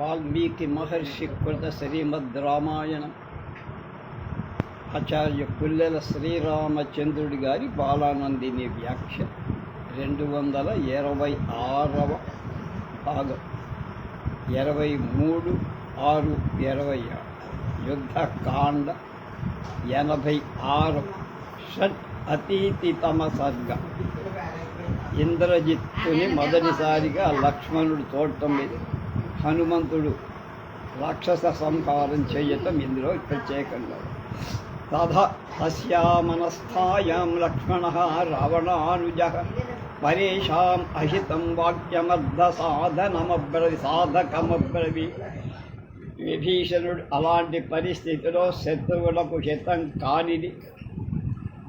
వాల్మీకి మహర్షి కృత శ్రీమద్ రామాయణం ఆచార్య పుల్లెల శ్రీరామచంద్రుడి గారి బాలానందిని వ్యాఖ్య 226వ భాగం 23/6/26 యుద్ధకాండ 86 షట్ అతీతితమ సర్గ. ఇంద్రజిత్తుని మొదటిసారిగా లక్ష్మణుడు చూడటం మీద హనుమంతుడు రాక్షస సంహారం చేయటం ఇందులో ప్రత్యేకంగా. తథా తస్యామనస్థాయాం లక్ష్మణ రావణానుజ పరేషాం అహితం సాధకమబ్రవి. విభీషణుడు అలాంటి పరిస్థితిలో శత్రువులకు హితం కానిది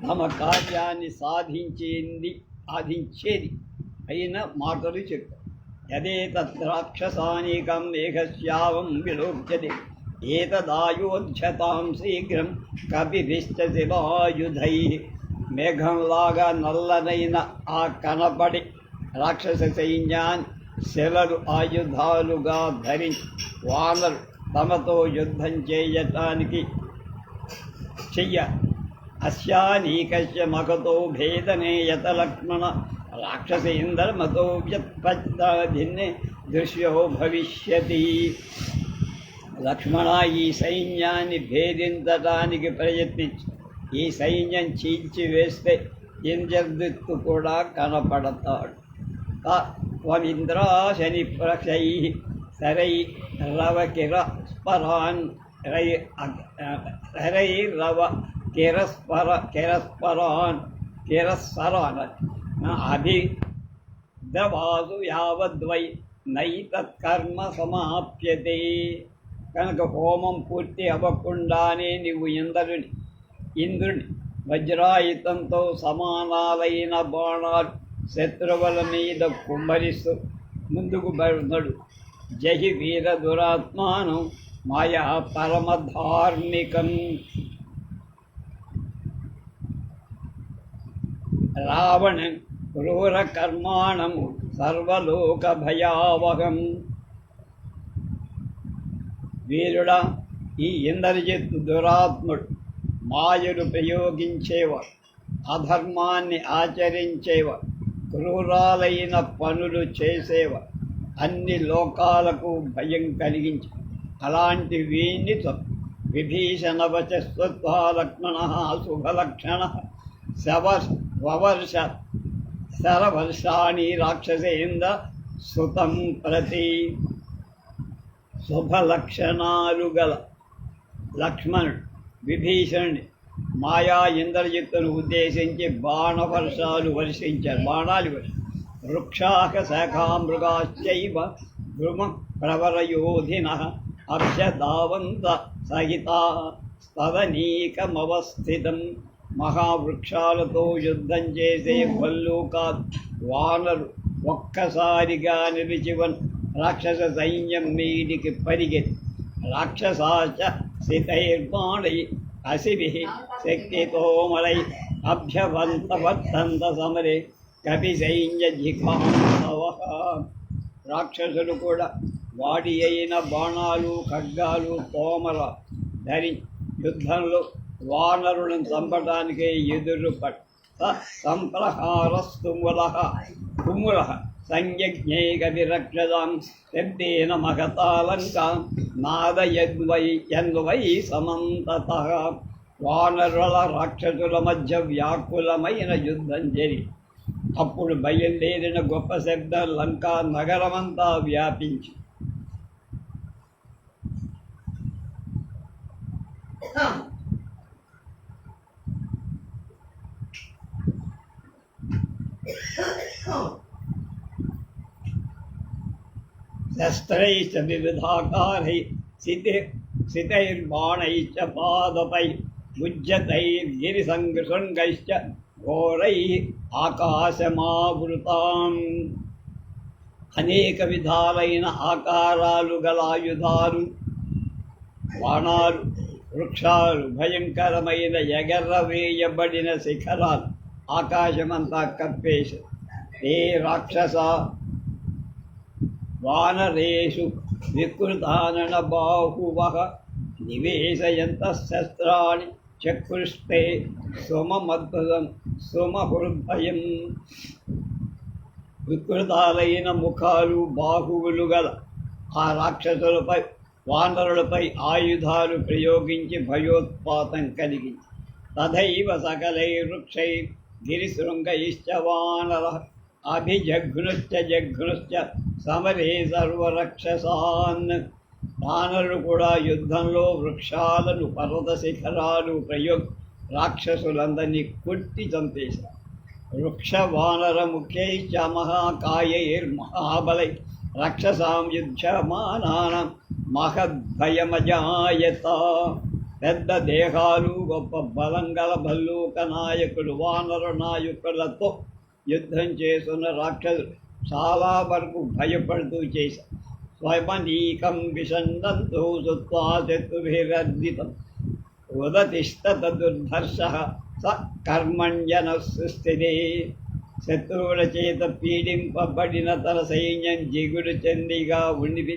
తమ కార్యాన్ని సాధించేది అయిన మాటలు చెప్పారు. యదేతద్రాక్షసానీకం మేఘశ్యావం విలోక్యతే ఏతదాయోధ్యతాం శీఘ్రం కపిభిశ్చ శివాయుధై. మేఘంలాగా నల్లనైన ఆ కనపడి రాక్షస సైన్యాన్ని శిలలు ఆయుధాలుగా ధరించి వానరు తమతో యుద్ధం చేయటానికి అస్యానీకస్య మఖతో భేదనే యత లక్ష్మణ రాక్షసేంద్రమతో వ్యుత్పత్తిన్నే దృశ్యో భవిష్యతి. లక్ష్మణ ఈ సైన్యాన్ని భేదించడానికి ప్రయత్నించి ఈ సైన్యం చీల్చివేస్తే ఇంద్రజిత్తు కూడా కనపడతాడు. త్వమింద్రాశని ప్రక్షై శరై రవ కిరస్పరాన్ కిరస్పరాన్ అభిద్రవాసు యావద్వై నైతత్కర్మ సమాప్యతే. కనుక హోమం పూర్తి అవ్వకుండానే నీవు ఇంద్రుని వజ్రాయుధంతో సమానాలైన బాణాలు శత్రువుల మీద కుమ్మరిస్తూ ముందుకు బరునడు. జహి వీర దురాత్మానం మాయా పరమధార్మికం. రావణ క్రూర కర్మాణం సర్వలోక భయావహం. వీరుడా, ఈ ఇంద్రజిత్తు దురాత్ముడు, మాయలు ప్రయోగించేవాడు, అధర్మాన్ని ఆచరించేవాడు, క్రూరాలైన పనులు చేసేవాడు, అన్ని లోకాలకు భయం కలిగించి అలాంటి వీణ్ణి విభీషణ వచస్వత్వా లక్ష్మణ శుభలక్షణ శరవర్షాణి రాక్షసేంద్ర సుతం ప్రతి. శుభలక్షణాలు గల లక్ష్మణుడు విభీషణుని మాయా ఇంద్రజిత్తును ఉద్దేశించి బాణాలు వర్షించారు. వృక్షాక శాఖామృగాశ్చైవ ద్రుమ ప్రవరయోధిన అభ్యధావంత సహితా స్తదనీకమవస్థితం. మహావృక్షాలతో యుద్ధం చేసే భల్లూకా వానరు ఒక్కసారిగా నిలిచివన్ రాక్షస సైన్యం మీదికి పరిగెత్తి రాక్షసాచ సితైర్బాణై అసిభిః శక్తితోమలై అభ్యవంతవర్తంత సమరే కపి సైన్య జిఘాంసవః. రాక్షసులు కూడా వాడి అయిన బాణాలు ఖడ్గాలు తోమల ధరించి యుద్ధంలో వానరులను చంపడానికే ఎదురు సంప్రహారస్తుముల సంజ్ఞే కవిరక్షదాం శబ్దేన మహతాలంకాం నాదయద్వై సమంతతః. వానరుల రాక్షసుల మధ్య వ్యాకులమైన యుద్ధం జరిగి అప్పుడు బయలుదేరిన గొప్ప శబ్దం లంకా నగరమంతా వ్యాపించి శస్త్రైశ్చ వివిధాకారై సితైర్బాణైశ్చ పాదపై ఉజ్జతైర్గిరిశృంగైశ్చ ఘోరై ఆకాశమావృతాం. అనేక విధాలైన ఆకారాలు గల ఆయుధాలు, బాణాలు, వృక్షాలు, భయంకరమైన ఎగరవేయబడిన శిఖరాలు ఆకాశమంతా కప్పేసి ఏ రాక్షస వానరేషు వికృతానన బాహువః నివేశయంతః శస్త్రాణి చకృష్టే సోమమద్భుతం సోమహృదయం. వికృతాలైన ముఖాలు బాహువులు గల ఆ రాక్షసులపై వానరులపై ఆయుధాలు ప్రయోగించి భయోత్పాతం కలిగించి తథైవ సకలైర్వృక్షై గిరిశృంగైశ్చ వానరః అభిజఘ్నుశ్చ జఘ్నుశ్చ సమరే సర్వరక్షసాన్. వానరులు కూడా యుద్ధంలో వృక్షాలను పర్వత శిఖరాలు రాక్షసులందరినీ కొట్టి చంపేశారు. వృక్ష వానర ముఖ్యైశ్చ మహాకాయైర్మహాబలై రక్షసాం యుధ్యమానానాం మహద్భయమజాయత. పెద్ద దేహాలు గొప్ప బలం గల భల్లూక నాయకులు వానర నాయకులతో యుద్ధం చేస్తున్న రాక్షసులు చాలా వరకు భయపడుతూ చేశారు. స్వయమనీకం విషన్నంతో సుత్వా శత్రుభిరర్జితం ఉదతిష్టత దుర్ధర్షః స కర్మణ్యన సృష్టినే. శత్రువుల చేత పీడింపబడిన తన సైన్యం జిగుడు చెందిగా ఉండి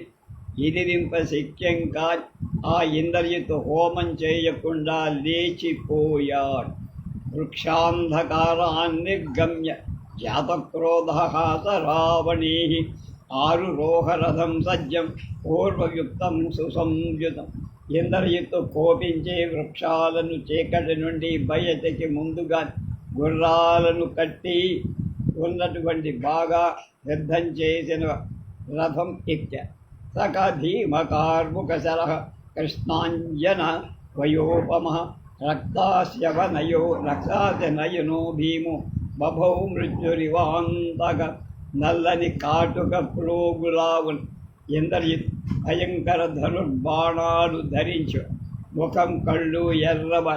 ఎదిరింప శక్యం కాని ఆ ఇంద్రజిత్తు హోమం చేయకుండా లేచిపోయాడు. వృక్షాంధకారాన్నిర్గమ్య జాతక్రోధః స రావణీ ఆరురోహరథం సజ్జం పూర్వయుక్తం సుసంయుతం. ఇంద్రజిత్తు కోపించే వృక్షాలను చీకటి నుండి బయటికి ముందుగా గుర్రాలను కట్టి ఉన్నటువంటి బాగా సిద్ధం చేసిన రథం ఎక్కారు. సఖధీమకార్ముకశరః కృష్ణాంజన వయోపమః రక్తాస్యనయనో భీమో బభౌ మృత్యురివాంతక. నల్లని కాటుక ప్రోగులావును ఇంద్రజిత్ భయంకర ధనుర్బాణాలు ధరించు ముఖం కళ్ళు ఎర్రవ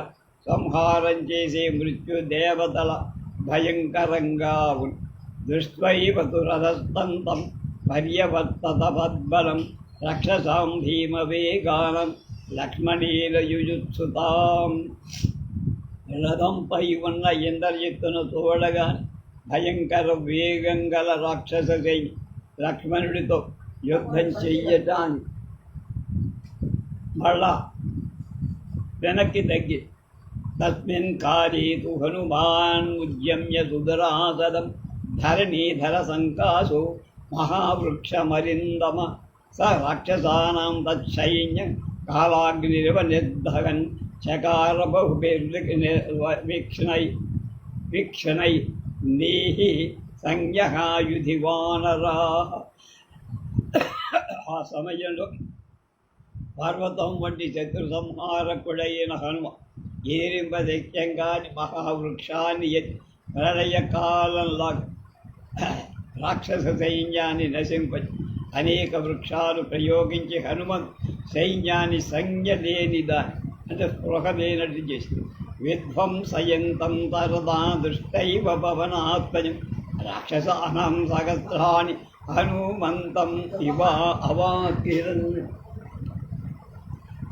సంహారం చేసే మృత్యుదేవతల భయంకరంగా ఉన్. దృష్ట్వైవతు రథస్తంతం పర్యవర్తత పద్బలం రక్షసాం భీమవేగానం లక్ష్మణీల యుజుత్సుతాం. రథంపై ఉన్న ఇంద్రజిత్తును చూడగా భయంకర వేగం గల రాక్షస సైన్యం లక్ష్మణుడితో యుద్ధం చెయ్యటానికి మళ్ళా వెనక్కి తగ్గి తస్మిన్ కారీతు హనుమాన్ ఉద్యమ్య సుధరాసదం ధరణీధర సంకాశో మహావృక్షమరిందమ. స రాక్షసానాం తచ్చైన్యం కాలాగ్నిరివ నిర్ధగన్ చకార బహుభిర్వీక్షణై నీహి సంజ్ఞాయుధి వానరాః. ఆ సమయంలో పర్వతం వంటి శత్రు సంహారకుడైన హనుమ ఏరింపదక్యంగాని మహావృక్షాన్ని ప్రళయకాలంలో రాక్షస సైన్యాన్ని నశింపచి అనేక వృక్షాలు ప్రయోగించి హనుమంతు సైన్యాన్ని సంజ్ఞ లేనిదాన్ని అంటే స్పృహ లేనట్టు చేస్తుంది. విధ్వంసయంతం తరదా దృష్టైవ పవనాత్మజం రాక్షసానాం సహస్రాణి హనుమంతం ఇవా అవాకిరన్.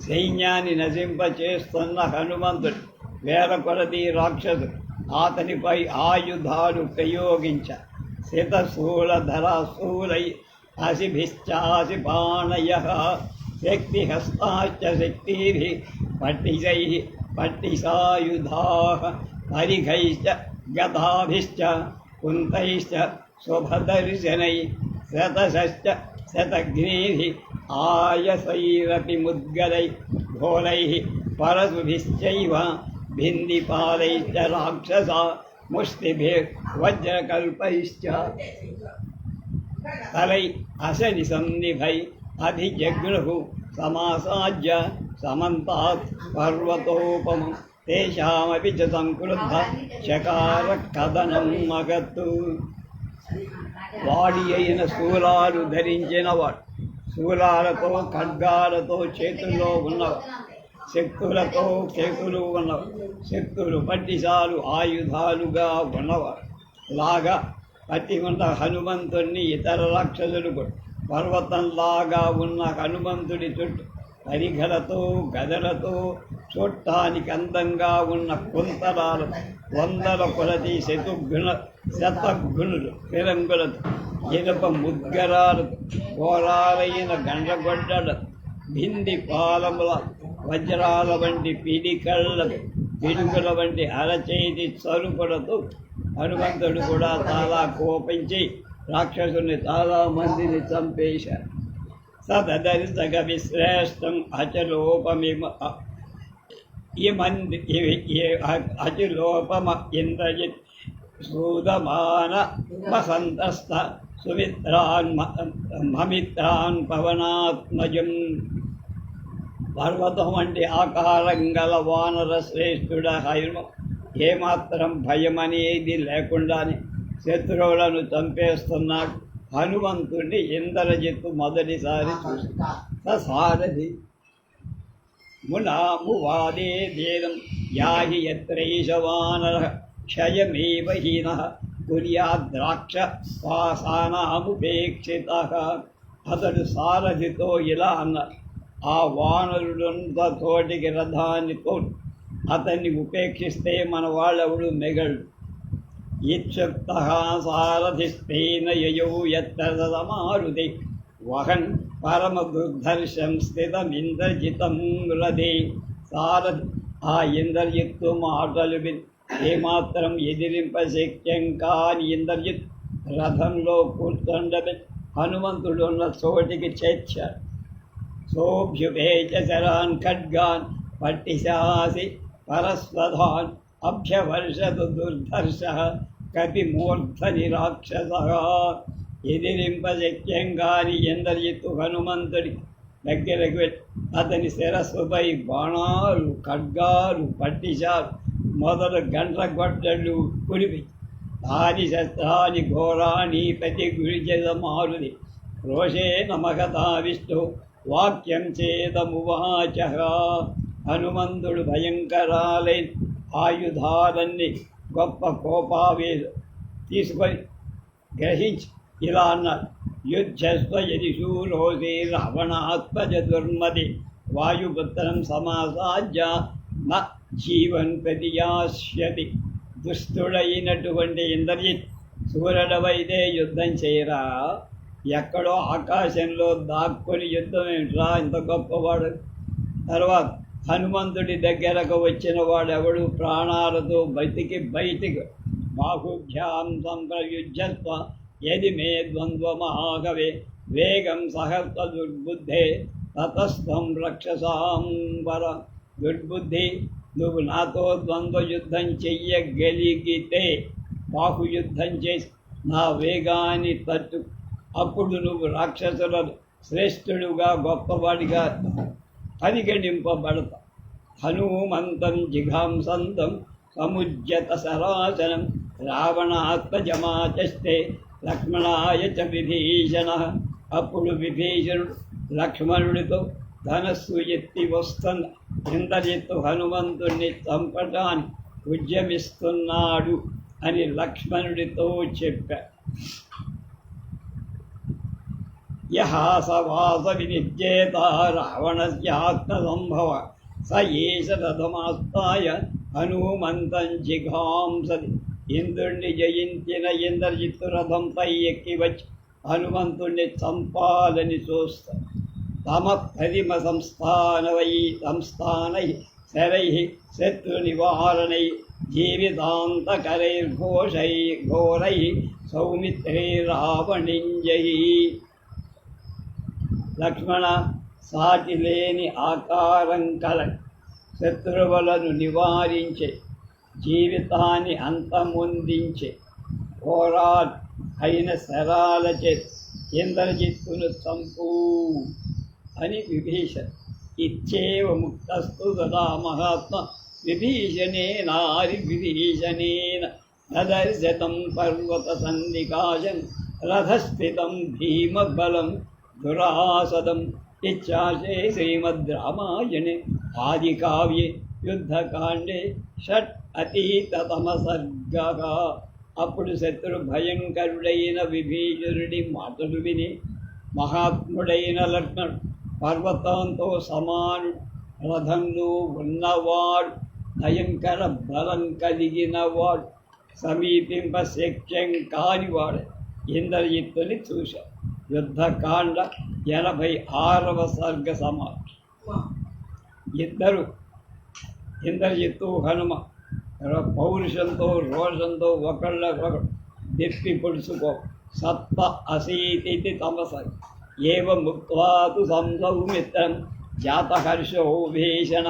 సైన్యాన్ని నశింపచేస్తున్న హనుమంతుడు వేల కొలది రాక్షసుడు అతనిపై ఆయుధాలు ప్రయోగించారు. శతశూలధరాశూలై అసిభిశ్చాసి పాణయః శక్తిహస్తాశ్చ శక్తిభిః పట్టిశైః పట్టిసాయుధాః పరిఘైశ్చ గదాభిశ్చ కుంతైశ్చ శుభదర్శనైః శతశశ్చ శతఘ్నీభిః ఆయసైరపి ముద్గరైః ఘోరైః పరశుభిశ్చైవ భిందిపాలైశ్చ రాక్షసా ముష్టిభిర్వజ్రకల్పైశ్చ తలై అశనిసన్నిభై అధిజగ్నుః సమాసాజ్య సమంతాత్ పర్వతోపమం తేషామపి చ సంక్రుద్ధ చకార కథనం మగత్తు. వాడి అయిన శూలాలు ధరించినవాడు శూలాలతో ఖడ్గాలతో చేతుల్లో ఉన్నవాడు శక్తులతో చేతులు ఉన్నవాడు శక్తులు పట్టిసాలు ఆయుధాలుగా ఉన్నవాడు లాగా పట్టి ఉన్న హనుమంతుడిని ఇతర రాక్షసులు కూడా పర్వతంలాగా ఉన్న హనుమంతుడి చుట్టూ పరిఘలతో గదలతో చూడటానికి అందంగా ఉన్న కుంతలాలు వందల కొలది శతఘ్నులు ఫిరంగులతో ఇనుప ముద్గరాలు ఘోరాలైన గండ్రగొడ్డలు బింది పాలముల వజ్రాల వంటి పిడికళ్ళకు పిడుగుల వంటి అరచేతి చరుపులతో హనుమంతుడు కూడా చాలా కోపించి రాక్షసుని చాలా మందిని చంపేశారు. సదర్శక విశ్రేష్టం అచలోపమిమ అచులోపమ ఇంద్రజిత్ సూదమాన వసంతస్థ సుమిత్రాన్ మమిత్రాన్ పవనాత్మజం. పర్వతం వంటి ఆకారం గల వానర శ్రేష్ఠుడ హైమ ఏమాత్రం భయం అనేది లేకుండానే శత్రువులను చంపేస్తున్నాడు. హనుమంతుడిని ఇంద్రజిత్తు మొదటిసారి చూసి సారథి మునామువాదే వేదం యాహి యత్రైష వానర క్షయమేవ హీనః కుర్యాద్రాక్ష పాసానాముపేక్షిత. అతడు సారథితో ఇలా అన్నాడు, ఆ వానరుడంత తోటికి రథాన్ని అతన్ని ఉపేక్షిస్తే మన వాళ్ళెవడు మిగలడు. ఇత్యుక్త సారథిస్తేన యయౌ యత్తమారుదే వహన్ పరమదుర్ధర్షం స్థితమింద్రజితం రథే. సారథి ఆ ఇంద్రజిత్తు మాటలు ఏమాత్రం ఎదిరింపశక్యం కాని ఇంద్రజిత్ రథంలో కూర్చుండబె హనుమంతుడున్న చోటికి చేర్చాడు. సోభ్యుభేచ శరాన్ ఖడ్గాన్ పట్టిశాసి పరస్వధాన్ అభ్యవర్షతు దుర్ధర్ష కపిమూర్ధని రాక్షస. ఎదిరింపశక్యం కాని ఇంద్రజిత్తు హనుమంతుడి దగ్గరకు వెళ్ళి అతని శిరస్సుపై బాణాలు ఖడ్గాలు పట్టిశాలు మొదలు గండ్రగొడ్డళ్ళు కురిపి తాని శస్త్రాని ఘోరాణి ప్రతి గురిజమారుది రోషేణ మగతా విష్ణు వాక్యం చేదమువాచ. హనుమంతుడు భయంకరాలైన ఆయుధాలన్నీ గొప్ప కోపావేశ తీసుకొని గ్రహించి ఇలా అన్నాడు, యుద్ధస్వ యది శూరోసి రావణాత్మజ దుర్మది వాయుపుత్రం సమాసాజ్య న జీవన్ ప్రతియాస్యతి. దుస్తుడైనటువంటి ఇంద్రజిత్ సూర్యుడవైతే యుద్ధం చేయరా, ఎక్కడో ఆకాశంలో దాక్కుని యుద్ధం ఏమిట్రా ఇంత గొప్పవాడు. తర్వాత హనుమంతుడి దగ్గరకు వచ్చిన వాడెవడు ప్రాణాలతో బయటికి బాహుభ్యాం సంప్రయుజ్యస్వ యది మే ద్వంద్వమహాకవే వేగం సహస్ర దుర్బుద్ధే తతస్థం రక్షసాంబర. దుర్బుద్ధి, నువ్వు నాతో ద్వంద్వ యుద్ధం చెయ్యగలిగితే బాహుయుద్ధం చేసి నా వేగాన్ని తట్టు, అప్పుడు నువ్వు రాక్షసులను శ్రేష్ఠుడుగా గొప్పవాడిగా పరిగణింపబడతా. హనుమంతం జిఘాంసంతం సముజ్యత సరాసనం రావణాత్మజమాచస్తే లక్ష్మణాయ చ విభీషణ. అప్పుడు విభీషణుడు లక్ష్మణుడితో ధనస్సు ఎత్తి వస్తున్న ఇంద్రజిత్తు హనుమంతుణ్ణి చంపటానికి ఉద్యమిస్తున్నాడు అని లక్ష్మణుడితో చెప్పాడు. యహాసవాస వినిజ్యేత రావణస్యాత్మసంభవ స ఏష రథమాస్తాయ హనుమంతం జిఘాంసది. ఇంద్రుణ్ణి జయించిన ఇంద్రజిత్తు రథంపై ఎక్కి వచ్చి హనుమంతుణ్ణి చంపాలని చూస్తాడు. తమ ప్రతిమ సంస్థానై శరై శత్రు నివారణై జీవితాంతకరైర్ఘోషై ఘోరై సౌమిత్రై రావణింజై. లక్ష్మణ, సాటి లేని ఆకారం కల శత్రువులను నివారించే, జీవితాన్ని అంతమొందించే ఘోరాట్ అయిన శరాలచే ఇంద్రజిత్తును చంపు అని విభీషణ. ఇచ్చేవ ముక్తస్తు తదా మహాత్మ విభీషణేనారి విభీషణేన దదర్శతం పర్వత సన్నికాశం రథస్థితం భీమబలం దురాసదం. ఇచ్చాశే శ్రీమద్ రామాయణే ఆదికావ్యే యుద్ధకాండే షట్ అతీతతమ సర్గ. అప్పుడు శత్రు భయంకరుడైన విభీషణుడి మాటలు విని మహాత్ముడైన లక్ష్మణుడు పర్వతంతో సమానుడు, రథంలో ఉన్నవాడు, భయంకర బలం కలిగినవాడు, సమీపింప శక్యం కానివాడు ఇంద్రజిత్తుని చూశారు. యుద్ధకాండ 86వ సర్గ సమాప్తి. ఇద్దరు ఇంద్రజిత్తు హనుమ పౌరుషంతో రోషంతో ఒకళ్ళొకరు దెప్పి పొడుచుకో సత్త అసీతి తమస ఏవ ముక్త్వాతు సంసౌమిత్రం జాతహర్షో భీషణ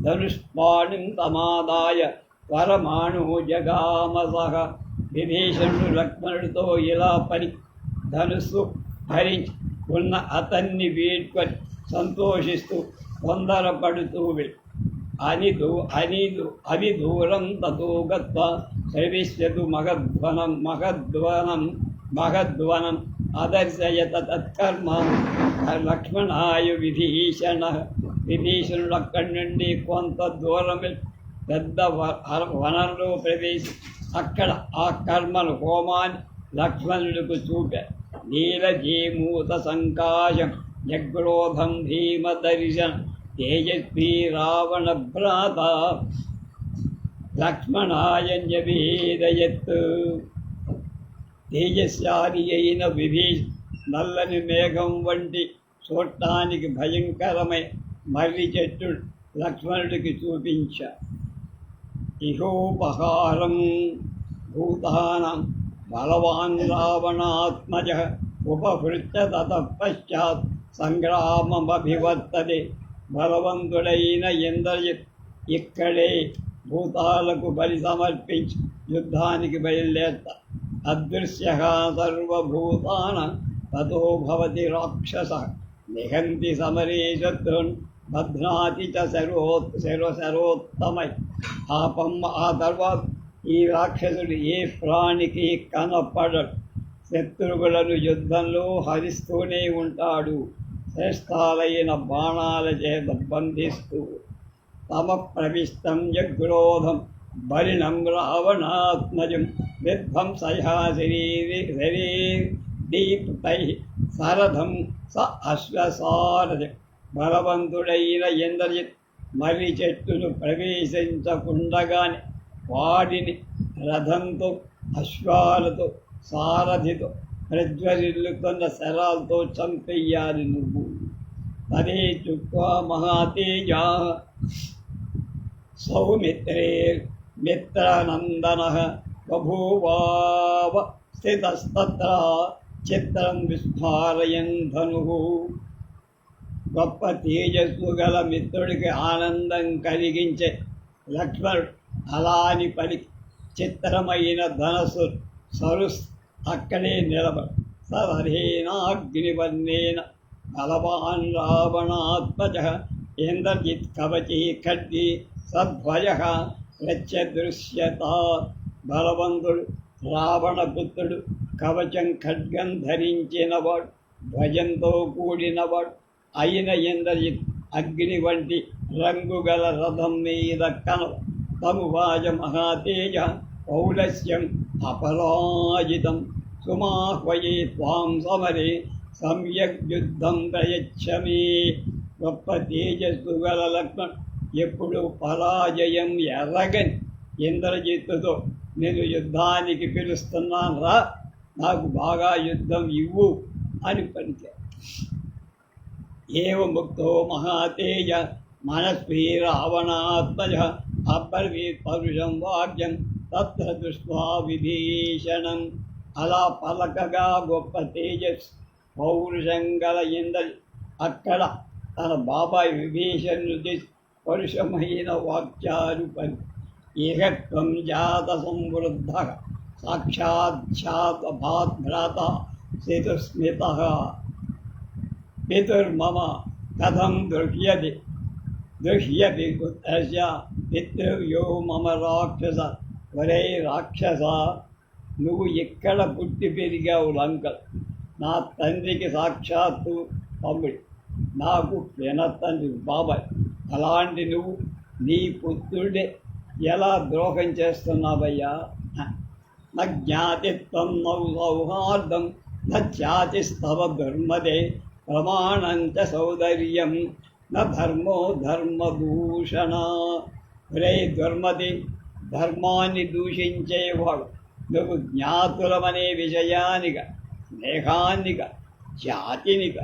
ధనుష్పాణిం తమాదాయ పరమాణు జగామసహ. విభీషణుడు లక్ష్మణుడితో ఇలా పని ధనుస్సు ధరించి ఉన్న అతన్ని వీడ్కొని సంతోషిస్తూ తొందరపడుతూ అవి దూరం తతో గత్వా శ్రవిష్యతు మహద్వనం అదర్శయత తత్కర్మ లక్ష్మణాయ విభీషణ. విభీషణుడు అక్కడి నుండి కొంత దూరం పెద్ద వనంలో ప్రవేశి అక్కడ ఆ కర్మను హోమాన్ని లక్ష్మణుడికి చూపారు. నీలజీమూత సంకాశం జగ్రోధం భీమదర్శన తేజస్వీ రావణ భ్రాత లక్ష్మణాయంజవేదయత్. తేజస్శాలి అయిన నల్లని మేఘం వంటి చూడటానికి భయంకరమై మర్రి చెట్టు లక్ష్మణుడికి చూపించారు. ఇహోపహారం భూతానాం బలవాన్ రావణాత్మజ ఉపహృత్య తతఃపశ్చాత్ సంగ్రామమభివర్తతే. బలవంతుడైన ఇంద్రజిత్ ఇక్కడే భూతాలకు బలి సమర్పించి యుద్ధానికి బయలుదేరత. అదృశ్య సర్వభూతానాం తతో భవతి రాక్షస నిహంతి సమరే శత్రున్ బధ్నాతి చ శరోత్తమై. ఆ తర్వాత ఈ రాక్షసుడు ఏ ప్రాణికి కనపడడు. శత్రువులను యుద్ధంలో హరిస్తూనే ఉంటాడు. శ్రేష్టాలైన బాణాల చేత బంధిస్తూ తమ ప్రవిష్టం జగ్రోధం బలినం రావణాత్మజం విధ్వంసయా శరీదీప్తై సరథం స అశ్వసారథం. బలవంతుడైన ఇంద్రజిత్ మర్రి చెట్టును ప్రవేశించకుండగానే వాడిని రథంతో అశ్వాలతో సారథితో ప్రజ్వరిల్లుతున్న శరాలతో చంపెయ్యాలి నువ్వు. తదే చుక్వా మహాతేజా సౌమిత్రే మిత్రనందన బభూవావ స్థితస్తత్ర చిత్రం విస్ఫారయన్ ధను. గొప్ప తేజస్సు గల మిత్రుడికి ఆనందం కలిగించే లక్ష్మణుడు అలాని పలికి చిత్రమైన ధనస్సు సరుస్ అక్కడే నిలబడి సదర్హేనాగ్నివర్ణేన బలవాన్ రావణాత్మజ ఇంద్రజిత్ కవచీ ఖడ్గి సధ్వజ ప్రత్యదృశ్యత. బలవంతుడు రావణపుత్రుడు కవచం ఖడ్గం ధరించినవాడు ధ్వజంతో కూడినవాడు అయిన ఇంద్రజిత్ అగ్ని వంటి రంగుగల రథం మీద కనవ. తమువాజ మహాతేజ పౌలస్యం అపరాజితం సుమాహ్వయే త్వాం సమరే సమ్యక్ యుద్ధం ప్రయచ్చమే. గొప్ప తేజస్సు గల లక్ష్మణ్ ఎప్పుడు పరాజయం ఎరగని ఇంద్రజిత్తుతో నేను యుద్ధానికి పిలుస్తున్నాను రా, నాకు బాగా యుద్ధం ఇవ్వు అని పలికారు. ఏవ ముక్తో మహాతేజ మనస్వీ రావణాత్మజ అబ్రవీత్ పరుషం వాక్యం తత్ర దృష్ట్వా విభీషణం. అలా పలకగా గొప్ప తేజస్ పౌరుషం గల ఇంద్ర అక్కడ తన బాబాయ్ విభీషణుడి పరుషమైన వాక్యాలు పలి. ఏకత్వం జాత సంవృద్ధ సాక్షాత్ భ్రాత శతుస్మిత పితుర్మమ కథం దృశ్యతి పుత్రస్య పితృవ్యో మమ రాక్షస. ఒరే రాక్షస, నువ్వు ఎక్కడ పుట్టి పెరిగావు లంకలు. నా తండ్రికి సాక్షాత్తు తమ్ముడు, నాకు తండ్రి బాబాయ్. అలాంటి నువ్వు నీ పుత్రుడే ఎలా ద్రోహం చేస్తున్నావయ్యా? న జ్ఞాతిత్వం నౌ సౌహార్దం నాతిస్తవ దుర్మదే ప్రమాణంచ సౌదర్యం న ధర్మో ధర్మదూషణ. ఒరే దుర్మది, ధర్మాన్ని దూషించేవాడు నువ్వు జ్ఞాతులమనే విషయానిగా స్నేహాన్నిక, జాతినిక,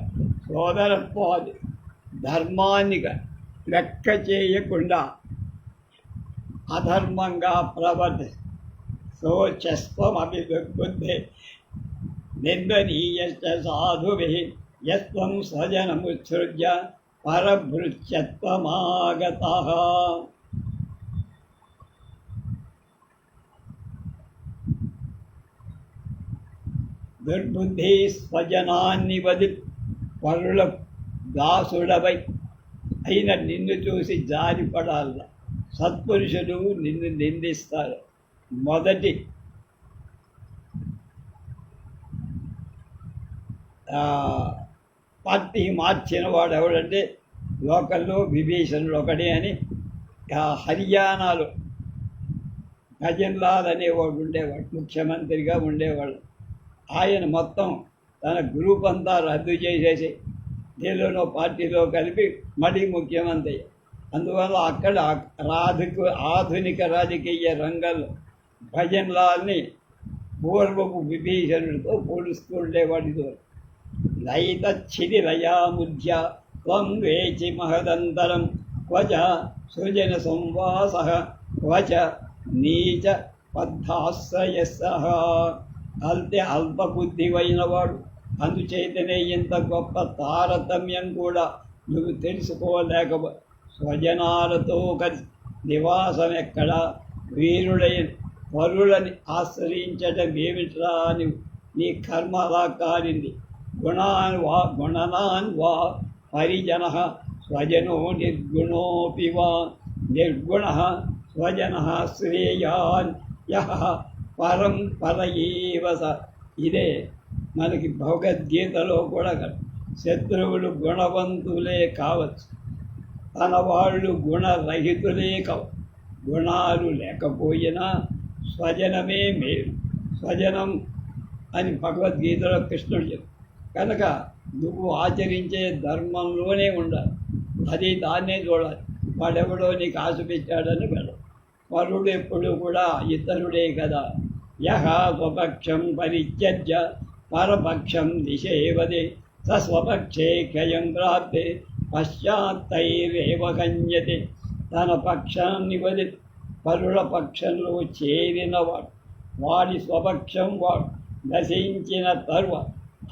సోదరత్వాది ధర్మాన్నిక లెక్క చేయకుండా అధర్మంగా ప్రవర్తి శోచస్వమపి దుర్బుద్ధే నిర్వరీయశ్చ సాధుభిః యస్త్వం స్వజనముత్సృజ్య పరభృత్యత్వమాగతః. దుర్బుద్ధి స్వజనాన్ని వది పరుల దాసుడవై అయిన నిన్ను చూసి జారిపడాల. సత్పురుషులు నిన్ను నిందిస్తారు. మొదటి పార్టీ మార్చిన వాడు ఎవడంటే లోకల్లో విభీషణుడు ఒకడే అని హర్యానాలో భజన్లాల్ అనేవాడు ఉండేవాడు, ముఖ్యమంత్రిగా ఉండేవాడు. ఆయన మొత్తం తన గ్రూప్ అంతా రద్దు చేసేసి దేనిలోనో పార్టీలో కలిపి మళ్ళీ ముఖ్యమంత్రి. అందువల్ల అక్కడ ఆధునిక రాజకీయ రంగంలో భజన్లాల్ని పూర్వపు విభీషణుడితో పోలుస్తూ ఉండేవాడితో. లయితచ్చిదిలయాముధ్య త్వం వేచి మహదంతరం క్వచ సృజన సంవాస క్వచ నీచ బద్ధాశ్రయస్సః. అల్పబుద్ధివైన వాడు, అందుచేతనే ఇంత గొప్ప తారతమ్యం కూడా నువ్వు తెలుసుకోలేక స్వజనాలతో కలిసి నివాసం ఎక్కడ, వీరుడైన పరులని ఆశ్రయించటం ఏమిట్రా అని నీ కర్మ అలా కానింది. గుణనాన్ వా పరిజన స్వజనో నిర్గుణోపి వా నిర్గుణ స్వజన శ్రేయాన్ యః పరం పరయేవ స. ఇదే మనకి భగవద్గీతలో కూడా శత్రువులు గుణవంతులే కావచ్చు, తన వాళ్ళు గుణరహితులే కావచ్చు. గుణాలు లేకపోయినా స్వజనమే మేలు. స్వజనం అని భగవద్గీతలో కృష్ణుడు చెప్పారు. కనుక నువ్వు ఆచరించే ధర్మంలోనే ఉండాలి, అది దాన్నే చూడాలి. వాడెవడో నీకు ఆశ పెట్టాడని వెళ్ళదు. పరుడు ఎప్పుడు కూడా ఇతరుడే కదా. యహ స్వపక్షం పరిత్యజ్య పరపక్షం దిశేవదే స స్వపక్షే క్షయం ప్రాప్తే పశ్చాత్తైరేవ కన్యతే. తన పక్షాన్ని వది పరుల పక్షంలో చేరినవాడు, వాడి స్వపక్షం వాడు నశించిన తరువాత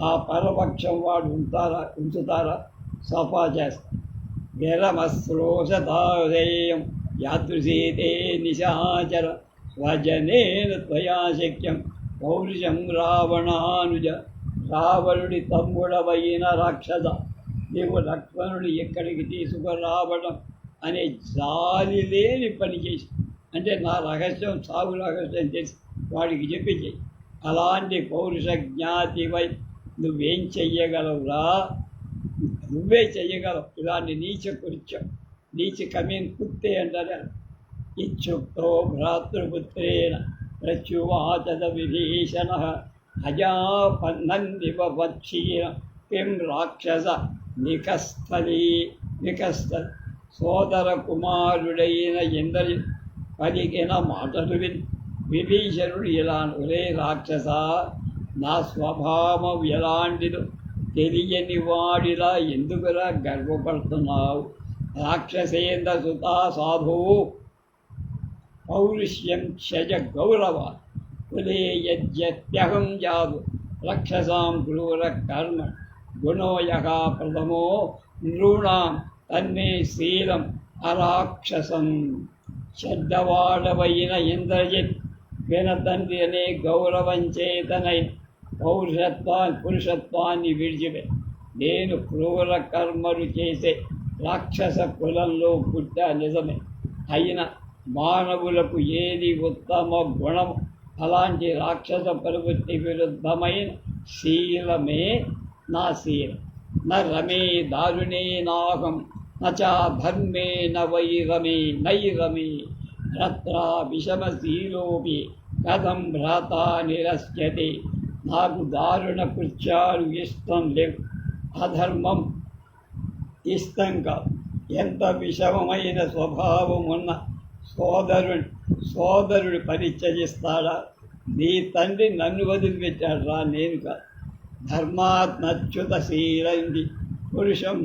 ఆ పరపక్షం వాడు ఉంచుతారా? సఫా చేస్తారు. విరమశ్రోషతాదేయం యాదృశీతే నిశాచర స్వజనేన త్వయా శక్యం పౌరుషం రావణానుజ. రావణుడి తమ్ముడవైన రాక్షస, నీవు లక్ష్మణుడు ఎక్కడికి తీసుకురావడం అనే జాలి లేని పని చేసి, అంటే నా రహస్యం సాగు రహస్యం చేసి వాడికి చెప్పించి, అలాంటి పౌరుష జ్ఞాతివై నువ్వేం చెయ్యగలవురా? నువ్వే చెయ్యగలవు ఇలాంటి నీచ కృత్యం. నీచ కమీన్ కుత్తే అంటారా. ఇచ్చుక్తో భ్రాతృపుత్రేణ ప్రత్యువాచద విభీషణ అజాపన్నందివ వక్షీర కిం రాక్షస నికస్థ. సోదర కుమారుడైన ఇంద్రి పలికిన మాటలు విని విభీషణుడు ఇలా, ఒరే రాక్షస, నా స్వభావం ఎలాంటిదో తెలియని వాడిలా ఎందుకురా గర్వపడుతున్నావు? రాక్షసేంద్ర సుతా సాధువు పౌరుష్యం క్షజ గౌరవ కులే యజ్ఞహం జాదు రక్షసాం క్రూర కర్మ గుణోయః ప్రథమో నృణాం తన్మే శీలం అరాక్షసం. చెడ్డవాడవైన ఇంద్రజిత్ వినతండ్రి అనే గౌరవం చేతనై పురుషత్వాన్ని విడిచిపె. నేను క్రూర కర్మలు చేసే రాక్షస కులంలో పుట్టా నిజమే, అయిన మానవులకు ఏది ఉత్తమ గుణము అలాంటి రాక్షస ప్రవృత్తి విరుద్ధమైన శీలమే నా శీలం. న రమే దారుణే నాహం నచా ధర్మే నైరమే రత్రా విషమశీలోపి కథం భ్రాత నిరస్యతే. నాకు దారుణ కృత్యాలు ఇష్టం లేవు, అధర్మం ఇష్టం కాదు. ఎంత విషమమైన స్వభావం ఉన్న సోదరుడు పరిచయిస్తాడా? నీ తండ్రి నన్ను వదిలిపెట్టాడు రా, నేను కాదు. ధర్మాత్మచ్యుతశీలంది పురుషం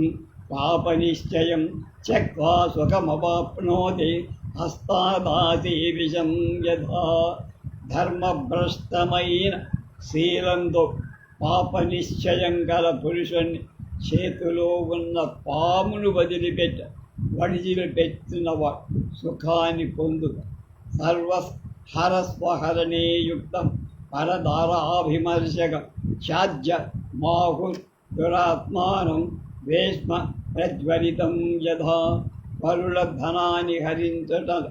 పాపనిశ్చయం త్యక్వా సుఖమవాప్నోతి హస్తాదాసి విషం యథా. ధర్మభ్రష్టమైన శీలంతో పాపనిశ్చయం గల పురుషుణ్ణి చేతిలో ఉన్న పామును వడిచిపెట్టినవాడు సుఖాన్ని పొందు. హరస్వహరణే యుక్తం పరదారాభిమర్శకం ఛాద్య మాహు దురాత్మానం వేష్మ ప్రజ్వలితం యథా. పరుల ధనాన్ని హరించటం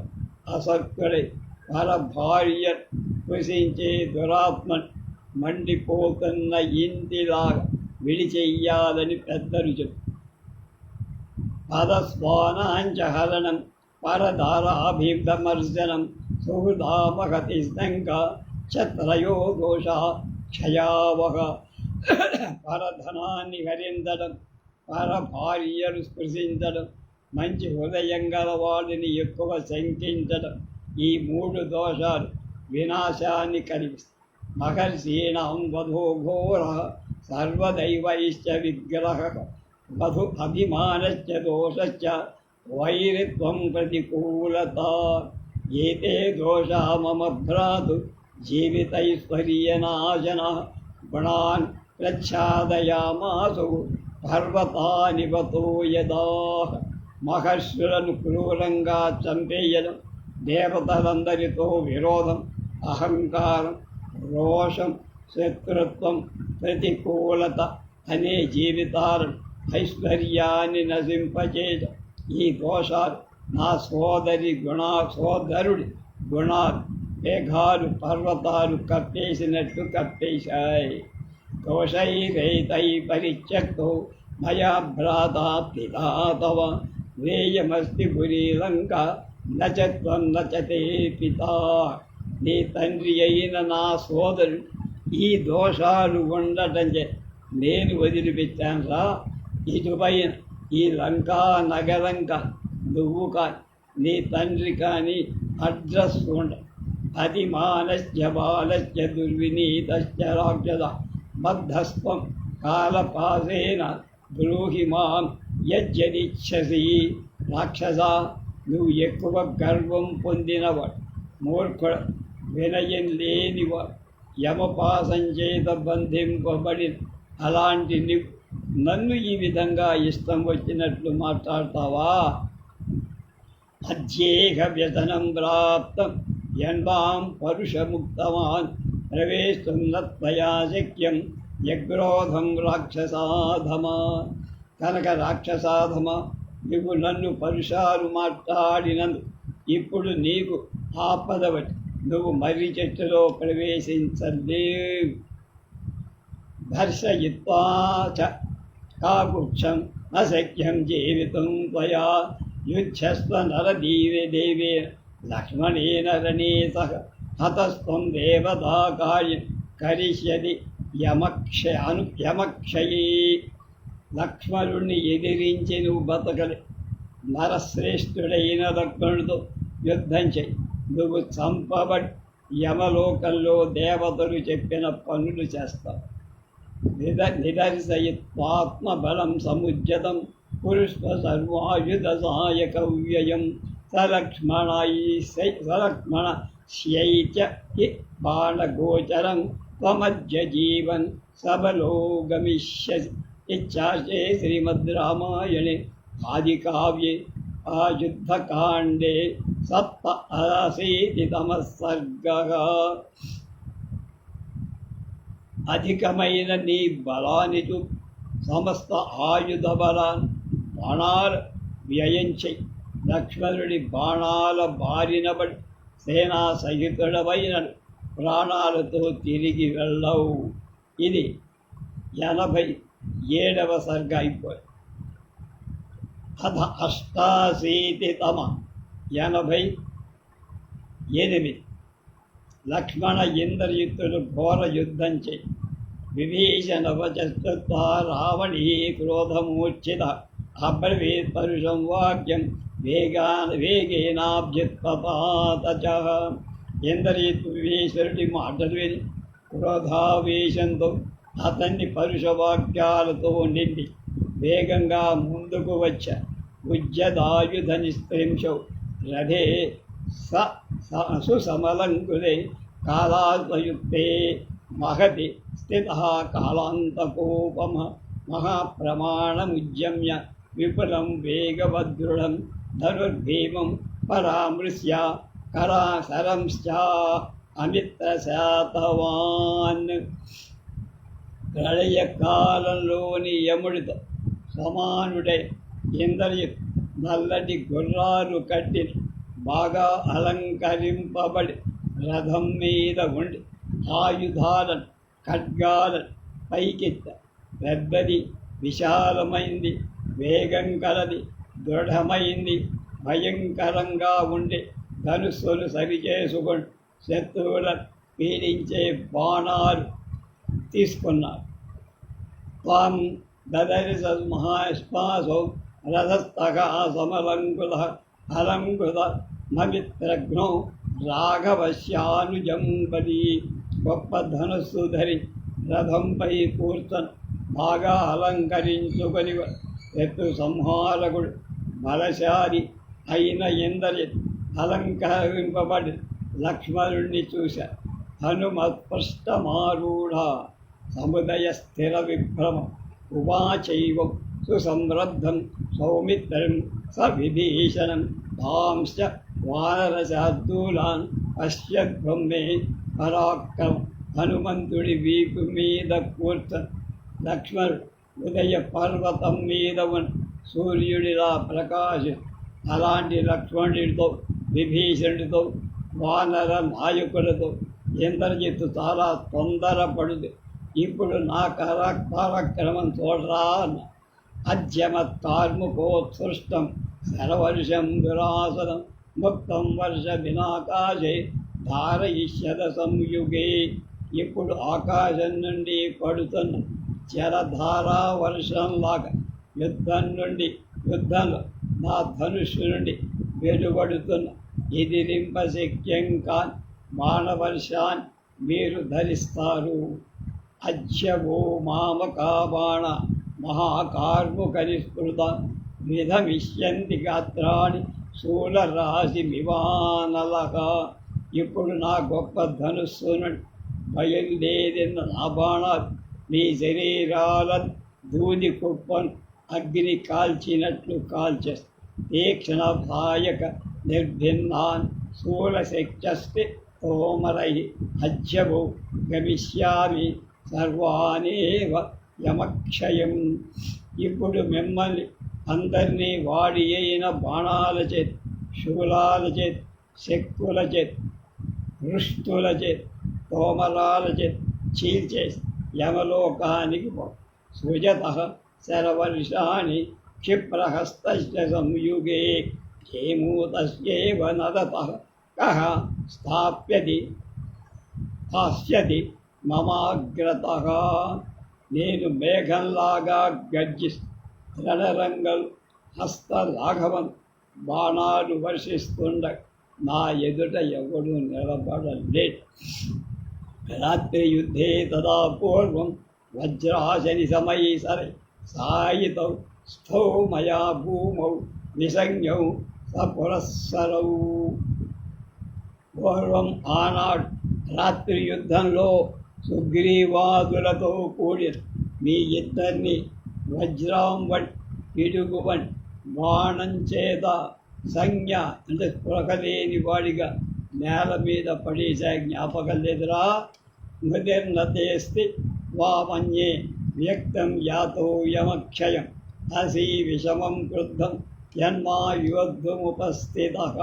అసక్తుడై పరభార్య కృషించే దురాత్మ మండిపోతున్న ఇంటిలాగా విడిచెయ్యాలని పెద్దలు చెప్పు. పదస్వానాంచహరణం పరదారాభిమర్శనం సుహృదామహతి స్తంక ఛత్రయో దోష క్షయావహ. పరధనాన్ని హరించడం, పరభార్యను స్పృశించడం, మంచి హృదయం గల వాడిని ఎక్కువ శంకించడం, ఈ మూడు దోషాలు వినాశాన్ని కలిగిస్తాయి. మహర్షీణాం వధో ఘోర సర్వదైవైశ్చ విగ్రహ వధు అభిమానశ్చ దోషశ్చ వైరిత్వం ప్రతికూలత. ఏతే దోషా మమ భ్రాతు జీవితైశ్వర్యనాశన. గుణాన్ ప్రచ్ఛాదయామాసు పర్వతాని వతో యదా. మహర్షులను క్రూరంగా చంపేయడం, దేవతలందరితో విరోధం, అహంకారం, రోషం, శత్రుత్వం, ప్రతికూలత అనే జీవితాలను ఐశ్వర్యాన్ని నశింపచేయడం. ఈ దోషాలు నా సోదరుడి గుణాలు మేఘాలు పర్వతాలు కప్పేసినట్లు కప్పేశాయి. దోషైరైతై పరిత్యక్తో మయా భ్రాతా పితా తవ ధ్యేయమస్తి పురీలంక నచత్వం నచతే పితా. నీ తండ్రి అయిన నా సోదరుడు ఈ దోషాలు ఉండటం నేను వదిలిపెట్టాను రా. ఇటుపైన ఈ లంకా నగరంక నువ్వు కానీ నీ తండ్రి కానీ అడ్రస్ ఉండ. అతిమానశ్చ బాలశ్చ దుర్వినీతశ్చ రాక్షస బద్ధస్వం కాలపాసేన బ్రూహి మాం యజ్జనిచ్చసి. రాక్షస, నువ్వు ఎక్కువ గర్వం పొందినవాడు, మూర్ఖుడు, వినయం లేనివాడు, యమపాసం చేత బంధింపబడిన అలాంటి నువ్వు నన్ను ఈ విధంగా ఇష్టం వచ్చినట్లు మాట్లాడతావా? అధ్యేహ వ్యసనం ప్రాప్తం యన్వాం పరుషముక్తవాన్ ప్రవేశం నత్వయా శక్యం యగ్రోధం రాక్షసాధమా. కనుక రాక్షసాధమ, నువ్వు నన్ను పరుషాలు మాట్లాడినందు ఇప్పుడు నీకు ఆపదవటి, నువ్వు మర్రి చెట్టులో ప్రవేశించలేవు. దర్శయిత్వా చ కాకుక్షం అశక్యం జీవితం త్వయా యుద్ధస్వ నరదీవే లక్ష్మణేన రణే సహ హతస్త్వం దేవతా కార్యం కరిష్యతి యమక్షయే. లక్ష్మణుణ్ణి ఎదిరించి నువ్వు బతకలే. నరశ్రేష్ఠుడైన లక్ష్మణుడితో యుద్ధం చేయి. నువ్వు చంపబడి యమలోకంలో దేవతలు చెప్పిన పనులు చేస్తావు. నిదర్శయిత్వాత్మబలం సముజ్జతం పురుష్ప సర్వాయుధ సాయకవ్యయం సలక్ష్మణ శైత్య బాణగోచరం త్వమద్య జీవన్ సబలో గమిష్యసి. ఇచ్చాశే శ్రీమద్ రామాయణే ఆదికావ్యే ఆయుద్ధకాండే సప్త అశీతితమః సర్గః. అధికమైన నీ బలాన్ని చూపు, సమస్త ఆయుధ బలాన్ని బాణాలు వ్యయం చెయ్యి. లక్ష్మణుడి బాణాల బారినబడి సేనా సహితుడవైన ప్రాణాలతో తిరిగి వెళ్ళవు. ఇది 87వ సర్గ అయిపోయింది. అథ అష్టాశీతితమ 88. లక్ష్మణ ఇంద్రజిత్తులు ఘోర యుద్ధం చేయి. విభీషణ వచస్కృత్వా రావణీ క్రోధమూర్ఛిత అబ్రవీత్ పరుషం వాక్యం వేగేనాభ్యుత్పపాత చ. ఇంద్రజిత్తు విభీషణుడి మాటలు విని క్రోధావేశంతో అతన్ని పరుషవాక్యాలతో నిండి వేగంగా ముందుకు వచ్చా. ఉజ్జదాయుధనిస్త్రింశౌ రథే సుసమలంకులే కాలాల్పయుక్తే మహతి స్థితః కాలాంతకోపమ మహాప్రమాణముజ్జమ్య విపులం వేగవదృఢం ధనుర్భీమం పరామృశ్య కరాసరంశ్చ అమిత్రశాతవాన్. ప్రళయకాలంలోని యముడితో సమానుడై ఇంద్రజిత్ నల్లటి గుర్రాలు కట్టి బాగా అలంకరింపబడి రథం మీద ఉండి ఆయుధాలను ఖడ్గాలను పైకెత్త. పెద్దది, విశాలమైంది, వేగం కలది, దృఢమైంది, భయంకరంగా ఉండి ధనుస్సును సరిచేసుకొని శత్రువులను పీడించే బాణాలు తీసుకున్నారు. త్వం దదర్శ మహాశ్వాసౌ రథస్థః సమలంకుల అలంకృత మమిత్రఘ్నౌ రాఘవశ్యానుజంబలి. గొప్ప ధనుస్సు ధరి రథంపై కూర్చొని బాగా అలంకరించుకొని శత్రు సంహారకుడు బలశాలి అయిన ఇంద్రజిత్ అలంకరింపబడి లక్ష్మణుణ్ణి చూశారు. హనుమత్పృష్టమారూఢ సముదయ స్థిర విభ్రమ ఉవాచైవం సుసంరద్ధం సౌమిత్రం స విభీషణం తాంశ్చ వానరశార్దూలాన్ పశ్యద్బ్రహ్మే పరాక్రమం. హనుమంతుడి వీపు మీద కూర్చొని లక్ష్మణుడు ఉదయ పర్వతం మీద ఉన్న సూర్యుడిలా ప్రకాశం. అలాంటి లక్ష్మణుడితో, విభీషణుడితో, వానర నాయకులతో ఇంద్రజిత్తు చాలా తొందరపడుది. ఇప్పుడు నా పరాక్రమం చూడరా అన్న. అద్యమత్కార్ముకోత్సృష్టం శరవర్షం దురాసనం ముక్తం వర్ష వినాకాశే ధారయిష్యత సంయుగే. ఇప్పుడు ఆకాశం నుండి పడుతున్న జలధారా వర్షంలాగా యుద్ధంలో నా ధనుస్సు నుండి వెలువడుతున్న ఎదిరింపశక్యం కాని బాణవర్షాన్ని మీరు ధరిస్తారు. అజ్యవో మామకా బాణ మహాకార్ముకనిస్పృత విధమిష్యంతి గాత్రాన్ని శూలరాశి మివానలక. ఇప్పుడు నా గొప్ప ధనుస్సు నుండి బయలుదేరిన నా బాణాలు మీ శరీరాలను దూది కుప్పను అగ్ని కాల్చినట్లు కాల్చేస్తాయి. తీక్షణ భాయక నిర్భిన్నాన్ శూలశక్తి తోమరై అజ్యవో గమిష్యామి సర్వానేవ యమక్షయం. ఇప్పుడు మిమ్మల్ని అందరినీ వాడి అయిన బాణాల చేతి, శూలాల చేతి, శక్కుల చేతి, వృష్టుల చేతి, తోమరాల చేతి చీల్చేసి యమలోకానికి సృజతః శరవర్షాణి క్షిప్రహస్తస్య సంయుగే హేమూతస్యేవ నదతః కః స్థాస్యతి మమాగ్రతః. నేను మేఘంలాగా గర్జి రణరంగలు హస్తలాఘవం బాణాలు వర్షిస్తుండ నా ఎదుట ఎవడు నిలబడలేడు. రాత్రి యుద్ధే తదా పూర్వం వజ్రాశని సమయసరై సాయితౌ స్థౌ మయా భూమౌ నిసంజ్ఞౌ సపురస్సరౌ. పూర్వం ఆనాడు రాత్రి యుద్ధంలో సుగ్రీవాదులతో కూడిన మీ ఇద్దరిని వజ్రం వంటి పిడుగు వంటి బాణం చేత సంజ్ఞ అంటే స్పృహలేని వాడిగా నేల మీద పడేసే జ్ఞాపకం లేదురా. ముదిర్నతేస్తి వామన్యే వ్యక్తం యాతో యమక్షయం అసి విషమం క్రుద్ధం యన్మా యోద్ధముపస్థితః.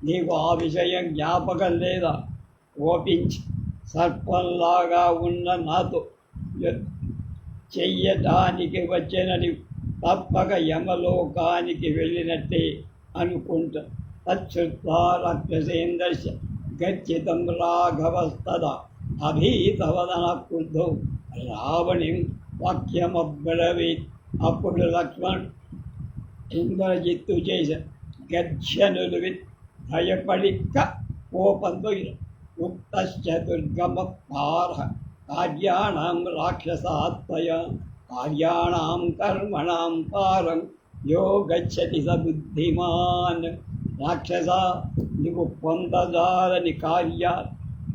నీకు ఆ విషయం జ్ఞాపకం లేదా? ఓపించి సర్పంలాగా ఉన్న నాతో చెయ్యటానికి వచ్చినని తప్పక యమలోకానికి వెళ్ళినట్టే అనుకుంటా. తచ్చుత్వా రాక్షసేంద్రస్య గచ్చితం రాఘవస్తదా అభీతవదన క్రుద్ధో రావణిం వాక్యమబ్రవీత్. అప్పుడు లక్ష్మణుడు ఇంద్రజిత్తు చేసే గర్జనులు భయపడి కోపంతో ఉక్తశ్చ దుర్గమ పార కార్యాణం రాక్షసాత్మయ కార్యాణం కర్మణం పారం యో గచ్చతి స బుద్ధిమాన్. రాక్షస, నీకు పొందజాలని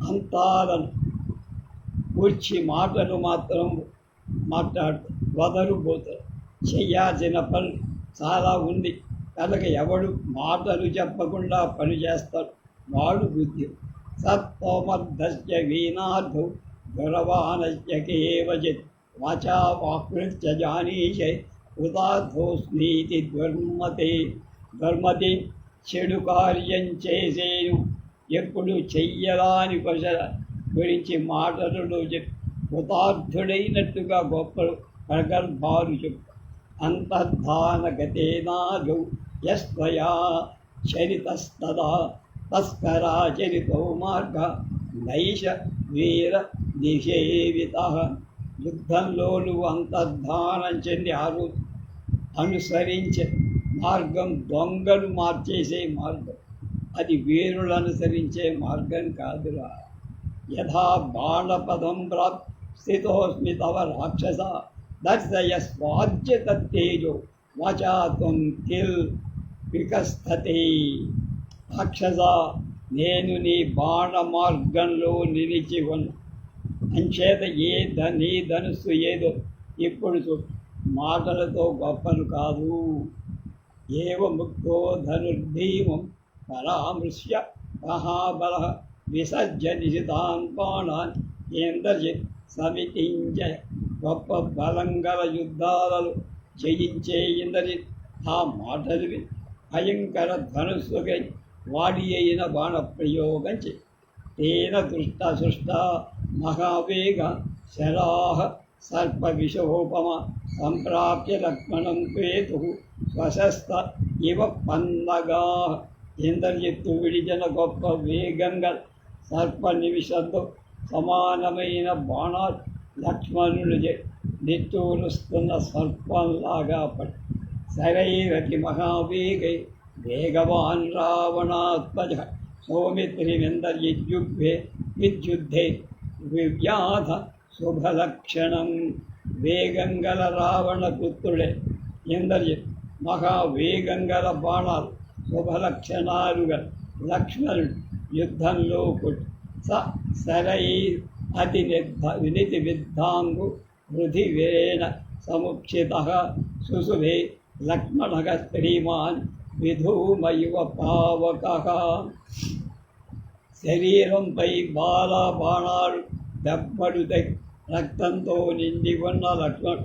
అంతాలను కూర్చి మాటలు మాత్రం వదలుపోతారు. చేయాల్సిన పని చాలా ఉంది కనుక ఎవడు మాటలు చెప్పకుండా పని చేస్తాడు వాడు బుద్ధి. సత్వమర్ధస్య వీనార్థం దురవానస్య కేవచిత్ వాచా వాకృత్య జానీషే ఉదార్థోస్మీతి దుర్మతి. చెడు కార్యం చేసేను ఎప్పుడు చెయ్యరాని పశల గురించి మాటలు చెప్పి కృతార్థుడైనట్టుగా గొప్పలు ప్రగల్భాలు చెప్పు. అంతర్ధానగతేనాదౌ యస్త్వయా చరితస్తదా తస్కరాచరితో మార్గ నైష వీర నిషేవిత. యుద్ధంలో నువ్వు అంతర్ధానం చెంది అనుసరించే మార్గం దొంగలు మార్చేసే మార్గం, అది వీరులు అనుసరించే మార్గం కాదురా. యథా బాణపదం స్థితోస్మి తవ రాక్షస దర్శయ స్వాధ్య తత్తేజో వాచా త్వం కిల్ వికస్తతే. రాక్షస, నేను నీ బాణ మార్గంలో నిలిచి ఉన్న అంచేత నీ ధనుస్సు ఏదో ఇప్పుడు మాటలతో గొప్పలు కాదు. ఏవ ముక్తో ధనుర్భీమం పరామృశ్య మహాబల విసర్జ నిశితాన్ బాణాన్ ఇంద్రజిత్ సమితింజయ. గొప్ప బలంగల యుద్ధాలలో జయించే ఇంద్రజిత్ ఆ మాటలు భయంకర ధనుస్సుగా వాడి అయిన బాణ ప్రయోగం చే. తేన దృష్ట మహావేగ శరాహ సర్ప విషోపమ సంప్రాప్య లక్ష్మణం పేతు స్వశస్త ఇవ పన్నగా. ఇంద్రజిత్తు విడిచిన గొప్ప వేగంగా సర్ప నిమిషంతో సమానమైన బాణాలు లక్ష్మణుడు నిట్టూరుస్తున్న సర్పంలాగా పడి శరైరతి మహావేగై వేగవాన్ రావణాత్మజ విద్యుద్ధే వివ్యాధ శుభలక్షణం. వేగంగల రావణపుత్రుడే ఇంద్రజిత్ మహావేగంగల బాణాలు శుభలక్షణాలుగా లక్ష్మణుడు యుద్ధంలో కొట్టి సరై అతి వినితి విద్ధాంగు పృథివేణ సముక్షిత సుసుభే లక్ష్మణ శ్రీమాన్ విధూమయువ పావక. శరీరంపై బాణాలు దెబ్బడుతై రక్తంతో నిండి ఉన్న లక్ష్మణుడు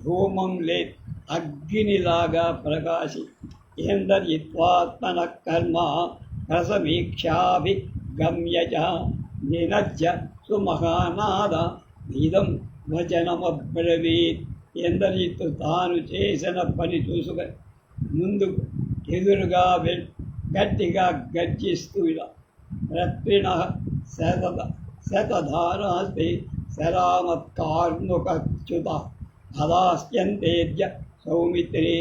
ధూమం అగ్నిలాగా ప్రకాశి ఇంద్రజిత్వాత్మన కర్మ రసమీక్షాభిగమ్యజ నినజ్య సుమహానాద ఇదం వచనమబ్రవీత్. ఇంద్రజిత్తు తాను చేసిన పని చూసుకొని ముందుకు ఎదురుగా గట్టిగా గర్జిస్తూ ఇలా రత్రిణ శతధారాస్తి శరామత్కార్ముకచ్యుత అదాస్యంతేర్య సౌమిత్రే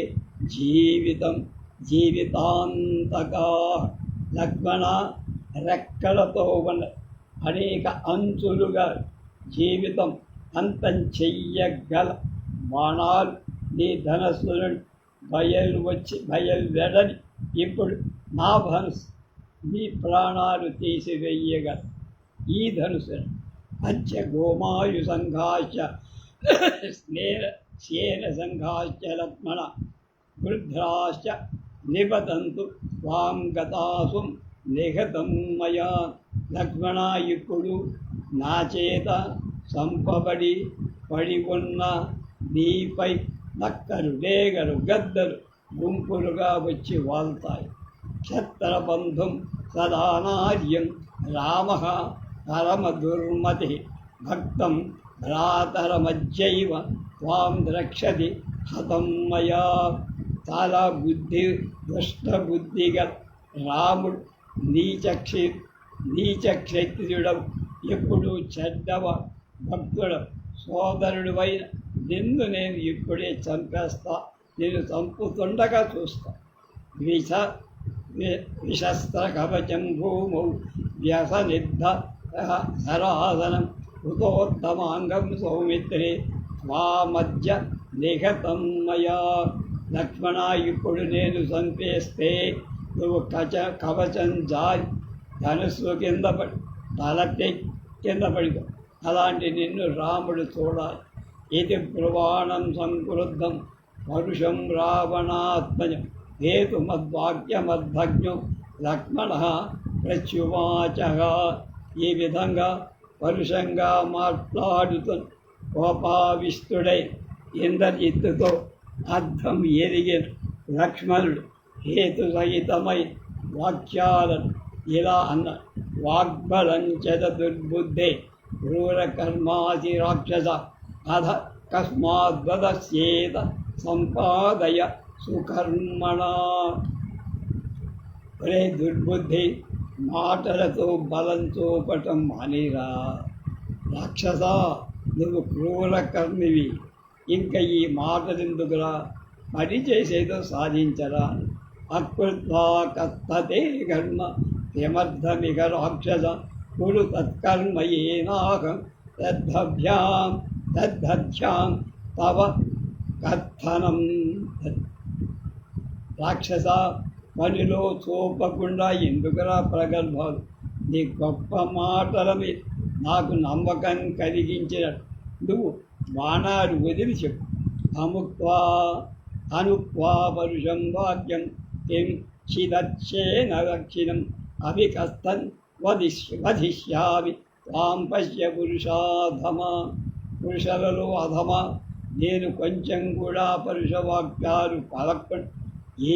జీవితాంతకా. లక్ష్మణ, రెక్కలతో ఉన్న అనేక అంచులుగా జీవితం అంతం చెయ్యగల బాణాలు నీ ధనస్సును బయలువెడని ఇప్పుడు నా ధనుసు నీ ప్రాణాలు తీసివేయగల ఈ ధనుసును పంచగోమాయు సంఘాశ శేన సంఘాశ్చ లక్ష్మణ వృద్ధాశ్చ నిబతంతు త్వాం గతాసుం నిహతం మయా. లక్ష్మణ, ఇప్పుడు నా చేత సంపబడి పడి ఉన్న నీపై నక్కలు డేగలు గద్దలు గుంపులుగా వచ్చి వాళ్తాయి. క్షత్రబంధుం సదానార్యం రామ పరమ దుర్మతి భక్తం భ్రాతరమజ్జైవ త్వాం ద్రక్షతి హతం మయా. చాలా దుష్టబుద్ధిగా రాముడు నీచక్షత్రియుడవు, ఎప్పుడు చెడ్డవ భక్తుడు సోదరుడు అయిన నిన్ను నేను ఇప్పుడే చంపేస్తా, నేను చంపుతుండగా చూస్తా. విశస్త్ర కవచం భూమౌ వ్యసనిద్ధ సరాసనం హృతోత్తమాంగం సౌమిత్రే మా మధ్య నిహతం మయా. లక్ష్మణ, ఇప్పుడు నేను చంపేస్తే నువ్వు కవచం జారి ధనుస్సు కింద పడి తలకి కింద పడిపో. అలాంటి నిన్ను రాముడు చూడాలి. ఇది బ్రువాణం సంక్రుద్ధం పరుషం రావణాత్మజం హేతుమద్వాక్యమద్భగ్నం లక్ష్మణ ప్రత్యువాచ. ఈ విధంగా పరుషంగా మాట్లాడుతున్న కోపావిష్టుడై ఇంద్రజిత్తుతో అర్థం ఎరిగిన లక్ష్మణుడు హేతు సహితమై వాక్యాలను ఇలా అన్న. వాగ్బలంచద దుర్బుద్ధే క్రూర కర్మాసి రాక్షస అధ కస్మాద్వదస్యేత సంపాదయ సుకర్మణ. ఒరే దుర్బుద్ధి, మాటలతో బలం చూపటం మానేరా. రాక్షస, నువ్వు క్రూర కర్మివి, ఇంకా ఈ మాటలెందుకురా, పని చేసేదో సాధించరా. అకృత్వా కర్తతే కర్మ కిమర్థమిక రాక్షస కురు తత్కర్మ ఏనాహం తద్ధభ్యాం తవ కథనం. రాక్షస, పనిలో చూపకుండా ఎందుకురా ప్రగల్భాలు? నీ గొప్ప మాటల మీద నాకు నమ్మకం కలిగించినట్టు నువ్వు బాణాలు వదిలి చెప్పు. అనుక్వా పరుషం వాక్యం కిం చిదచ్చేన దక్షిణం అవికస్తన్ వధిష్యామి త్వాం పశ్య పురుషాధమా. పురుషులలో అధమా, నేను కొంచెం కూడా పరుషవాక్యాలు పలకకుండా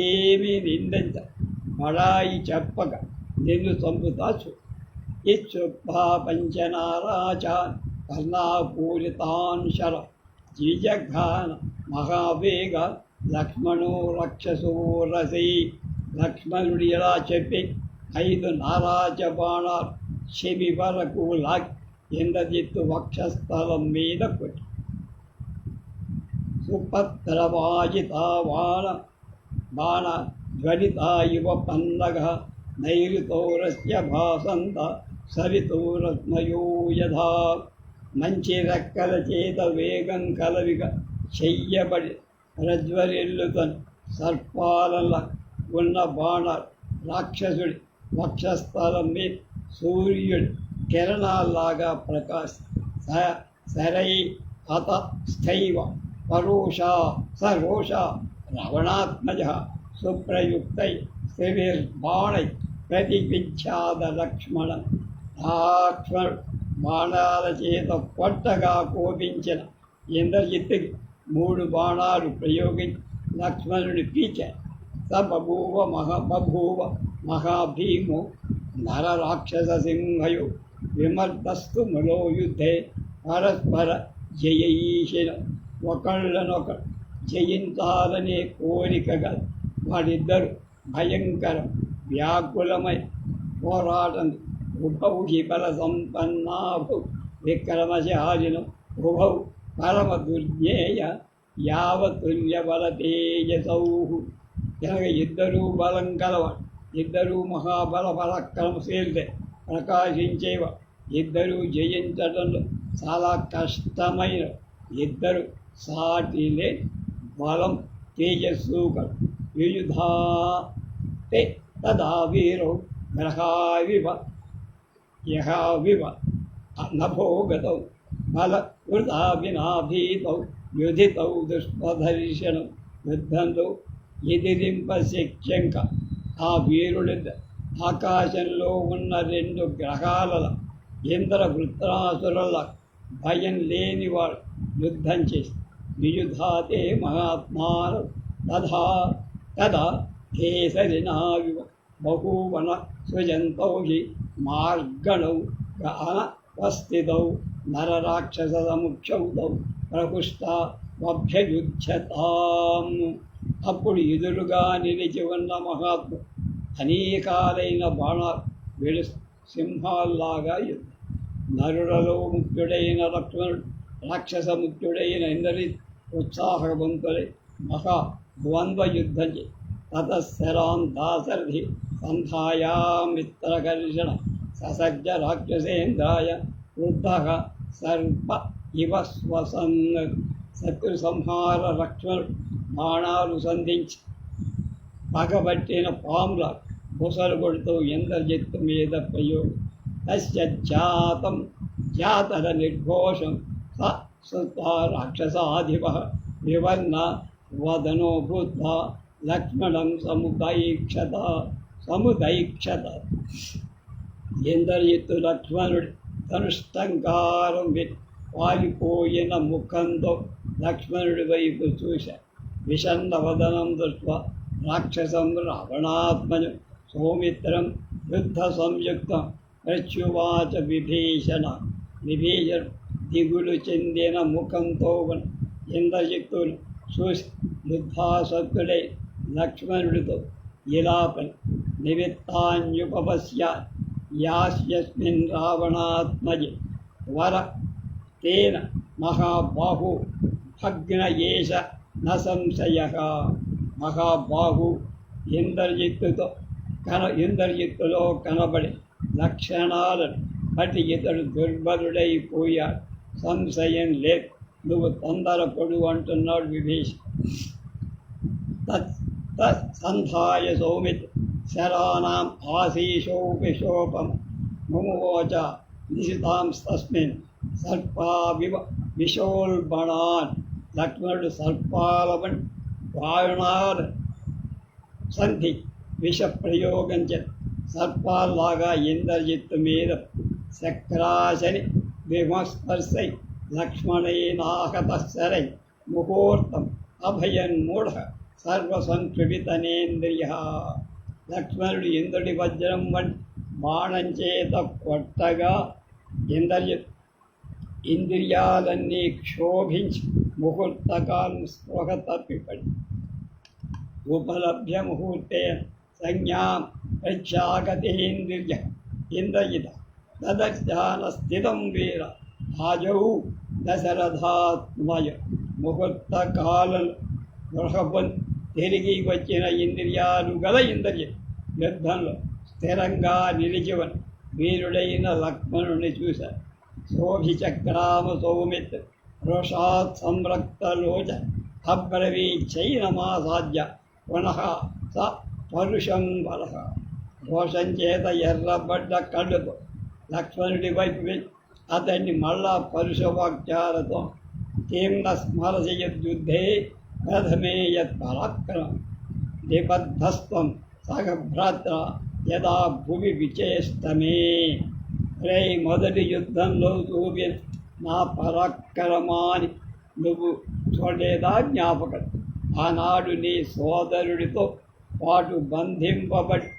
ఏమీ నిందించ బడాయి చెప్పక నిన్ను చంపుతాచు. ఇచ్చుక్వా పంచనారాచాన్ కర్ణాపూరితాన్ శర జిజఘాన మహావేగ లక్ష్మణో రక్షసోరసై. లక్ష్మణుడు ఇలా చెప్పి 5 నారాజ బాణాలు చెవి వరకు లాగి ఇంద్రజిత్తు వక్షస్థలం మీద కొట్టి సుపత్రవాజితా బాణ జ్వలిత ఇవ పందగ నైరుతోరస్య భాసంత సవితోరత్మయో యథా. మంచి రెక్కల చేత వేగం కలవిగా చెయ్యబడి ప్రజ్వరిల్లుతను సర్పాలలా ఉన్న బాణాలు రాక్షసుడి వక్షస్థలం మీద సూర్యుడి కిరణాల్లాగా శరై హత స్థైవ పరోషా సరోష రవణాత్మజ సుప్రయుక్తై శివిర్బాణై ప్రతివిఖ్యాత లక్ష్మణం. బాణాల చేత కొట్టగా కోపించిన ఇంద్రజిత్తుకి 3 బాణాలు ప్రయోగించి లక్ష్మణుడి పీచారు. బభూవ మహాభీమో నరరాక్షస సింహయో విమర్దస్తు ములో యుద్ధే పరస్పర జయీషిన. ఒకళ్ళనొకరు జయించాలనే కోరికగా వారిద్దరు భయంకర వ్యాకులమై పోరాటం. ఉభౌ బల సంపన్నాభౌ విక్రమశాలిను ఉభౌ పరమ దుర్జ్ఞేయ యావతుల్య బల తేజసౌ. కనుక ఇద్దరూ బలం కలవాడు, ఇద్దరూ మహాబల పరాక్రమశీలుడే, ప్రకాశించేవా. ఇద్దరూ జయించడంలో చాలా కష్టమైన, ఇద్దరు సాటిలే బలం తేజస్సు యుయుధాతే తదా వీరో గ్రహావివ యహావివ నభోగతౌ బల వృథాభినాభీతౌ యుధితౌ దుష్పదర్శనం. యుద్ధంలో ఎదిరింప శక్యంక ఆ వీరుడిద్ద ఆకాశంలో ఉన్న 2 గ్రహాల ఇంద్ర వృత్రాసురుల భయం లేనివాడు యుద్ధం చేసి వియుధాతే మహాత్మాను తదా కేసరినావివ బహూవన సృజంతౌ హి మార్గణౌ గానవస్థితౌ నరరాక్షసముఖ్యౌతౌ ప్రపుష్టాభ్యయుధ్యతాం. అప్పుడు ఎదురుగా నిలిచి ఉన్న మహాత్ముడు అనేకాలైన బాణాలు విడు సింహాల్లాగా యుద్ధం. నరులలో ముఖ్యుడైన లక్ష్మణుడు రాక్షస ముఖ్యుడైన ఇంద్రజిత్ ఉత్సాహవంతులై మహాద్వంద్వ యుద్ధం చేయి. తతశరాం దాశరథి సంధాయామిత్రకర్షణ ససజ్జ రాక్షసేంద్రాయ వృద్ధ సర్ప ఇవ శ్వసన్ శత్రు సంహార లక్ష్మణుడు బాణాలు సంధించి పగబట్టిన పాముల బుసలు కొడుతూ ఇంద్రజిత్తు మీద ప్రయోగం. తస్య జాతం జాతర నిర్ఘోషం సుతా రాక్షసాధిప వివర్ణ వదనో బుద్ధ లక్ష్మణం సముదైక్షత. ఇంద్రజిత్తు లక్ష్మణుడి ధనుష్టంకారం వాలిపోయిన ముఖంతో లక్ష్మణుడి వైపు చూశా. విషన్న వదనం దృష్ట్వా రాక్షసం రావణాత్మజం సౌమిత్రం యుద్ధ సంయుక్తం ప్రత్యువాచ విభీషణ. దిగులు చెందిన ముఖంతో ఇంద్రజిత్తును చూసి యుద్ధాసక్తుడై లక్ష్మణుడితో ఇలా పని నిమిత్తాన్యుపపశ్య యాస్యస్మిన్ రావణాత్మజే వర తేన మహాబాహు భగ్న ఏష న సంశయః. మహాబాహు ఇంద్రజిత్తులో కనబడి లక్షణాలను బట్టి ఇతడు దుర్బలుడైపోయాడు, సంశయం లేదు, నువ్వు తొందరపడు అంటున్నాడు విభీషణ. సంధాయ సౌమిత్ శరాణాం ఆశీషోపి శోపం ముమోచ నిశితాంస్తస్మిన్ సర్పావివ విశోల్బణాన్. లక్ష్మణుడు సర్పాలవన్ బాణాలు సంధి విష ప్రయోగం సర్పాల్లాగా ఇంద్రజిత్తు మీద చక్రాశని విమస్పర్శై లక్ష్మణేనాహతశరై ముహూర్తం అభయన్మూఢ సర్వసంక్షుభితనేంద్రియ. లక్ష్మణుడు ఇంద్రుడి వజ్రం వంటి బాణం చేత కొట్టగా ఇంద్రియాలన్నీ క్షోభించి ముహూర్తకాలం స్పృహ తప్పిపడి ఉపలభ్య ముహూర్తే సంజ్ఞాం ప్రత్యాగతేంద్రియ ఇంద్రజిత తదజ్ఞాన స్థితం వీర ఆజౌ దశరథాత్మయ. ముహూర్తకాలం గృహపొంది తిరిగి వచ్చిన ఇంద్రియాలు గల ఇంద్రజిత్ యుద్ధంలో స్థిరంగా నిలిచివని వీరుడైన లక్ష్మణుని చూశారు. శోభిచక్రామ సౌమిత్ రోషాత్ సంరక్తలోచ అబ్రవీచైనమాసాధ్య పునః స పరుషం బలః. రోషం చేత ఎర్రబడ్డ కళ్ళతో లక్ష్మణుడి వైపు వెళ్ళి అతన్ని మళ్ళా పరుషవాక్యాలతో తీమ్న స్మరసయద్యుద్ధే ప్రథమే యత్ పరాక్రమం నిబద్ధస్త్వం సగభ్రాత్ర యదా భువి విచేష్టమే. రే మొదటి యుద్ధంలో చూపిన నా పరాక్రమాన్ని నువ్వు చూడలేదా జ్ఞాపకం? ఆనాడు నీ సోదరుడితో పాటు బంధింపబడి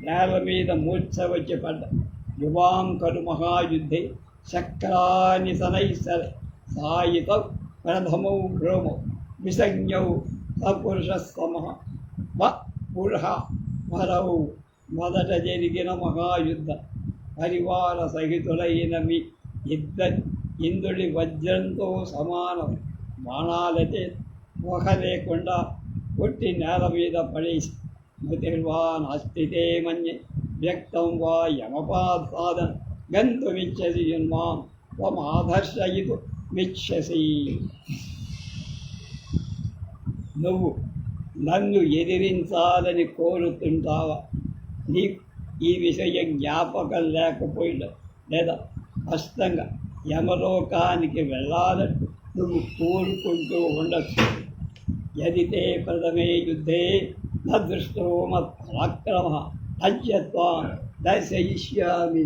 నేల మీద మూర్ఛ వచ్చి పడ్డ యువాంకరు మహాయుద్ధే చక్రాని సనైసర సాయిత ప్రథమౌ భ్రోమౌ విసంజ్ఞౌ సపురుష సమః పురుష వరవు. మొదట జరిగిన మహాయుద్ధ పరివార సహితులైన మీ ఇంద్రుడి వజ్రంతో సమానం బాణాలతే మొహ లేకుండా కొట్టి నేల మీద పడేసి మతిర్వా నాస్తితే మన్యే వ్యక్తం వా యమపాసాదన గంతుమిచ్చసి జన్మాం త్వమాదర్శయితు మిచ్చసి. నువ్వు నన్ను ఎదిరించాలని కోరుతుంటావా? నీకు ఈ విషయం జ్ఞాపకం లేకపోయినా లేదా స్పష్టంగా యమలోకానికి వెళ్ళాలని నువ్వు కోరుకుంటూ ఉండొచ్చు. యదితే ప్రథమే యుద్ధే న దృష్టో మత్పరాక్రమః అద్యత్వాం దర్శయిష్యామి.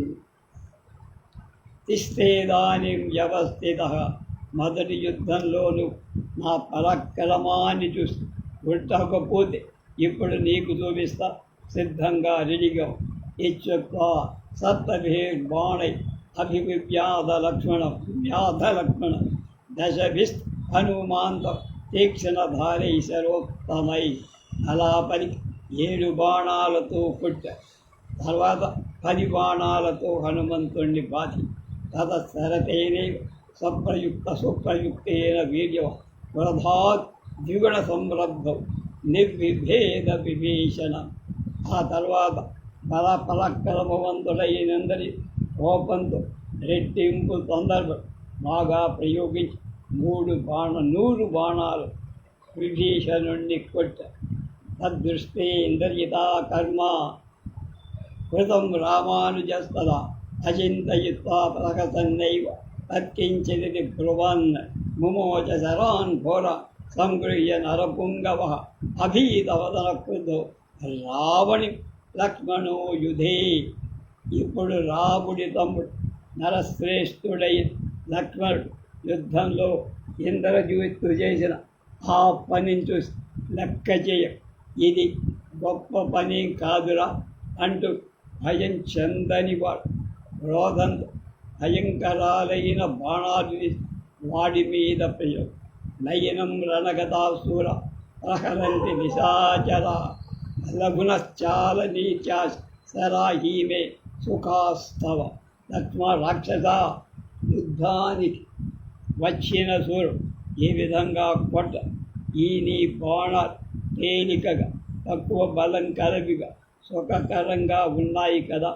తిష్టేదానీం వ్యవస్థితః. మొదటి యుద్ధంలోనూ నా పరాక్రమాన్ని చూసి ఉండకపోతే ఇప్పుడు నీకు చూపిస్తా, సిద్ధంగా రెడీగా. ఇత్యుక్త్వా సప్తభిర్బాణై అభివివ్యాధ లక్ష్మణ దశభిస్ హనుమాంత తీక్షణధారై శరోత్తమై. అలా పలికి 7 బాణాలతో కొట్టారు. తర్వాత 10 బాణాలతో హనుమంతుణ్ణి బాధి తతశరతేనే సుప్రయుక్తేన వీర్యవ వరధాత్ ద్విగుణ సంరబ్ధం నిర్విభేద విభీషణ. ఆ తర్వాత పరాక్రమవంతుడైనందరి కోపంతో రెట్టింపు తొందరపడి బాగా ప్రయోగించి 100 బాణాలు విభీషణుణ్ణి కొట్ట. తద్దృష్టే ఇంద్రజితా కర్మ కృతం రామానుజస్తదా అచింతయిత్వా ప్రహసన్నైవ తత్కించిది బ్రువన్ ముమోచ శరాన్ ఘోర సంగృహ్య నరపుంగవ అభీతవదన క్రుద్ధో రావణి లక్ష్మణో యుధే. ఇప్పుడు రాముడి తమ్ముడు నరశ్రేష్ఠుడై లక్ష్మణుడు యుద్ధంలో ఇంద్రజిత్తు చేసిన ఆ పనిని చూసి లెక్క చేయ, ఇది గొప్ప పని కాదురా అంటూ భయం చెందని వాడు క్రోధంతో భయంకరాలైన బాణాలు వాడి మీద ప్రయోగం. నయనం రణగతాసూర ప్రహరంతి నిశాచర లఘునశ్చాల నీత్యా సరాహీమే సుఖాస్తవ. లక్ష్మణ రాక్షస యుద్ధానికి వచ్చిన సూర్యుడు ఈ విధంగా కొట్ట. ఈ నీ బాణాలు తేలికగా తక్కువ బలం కలవిగా సుఖకరంగా ఉన్నాయి కదా.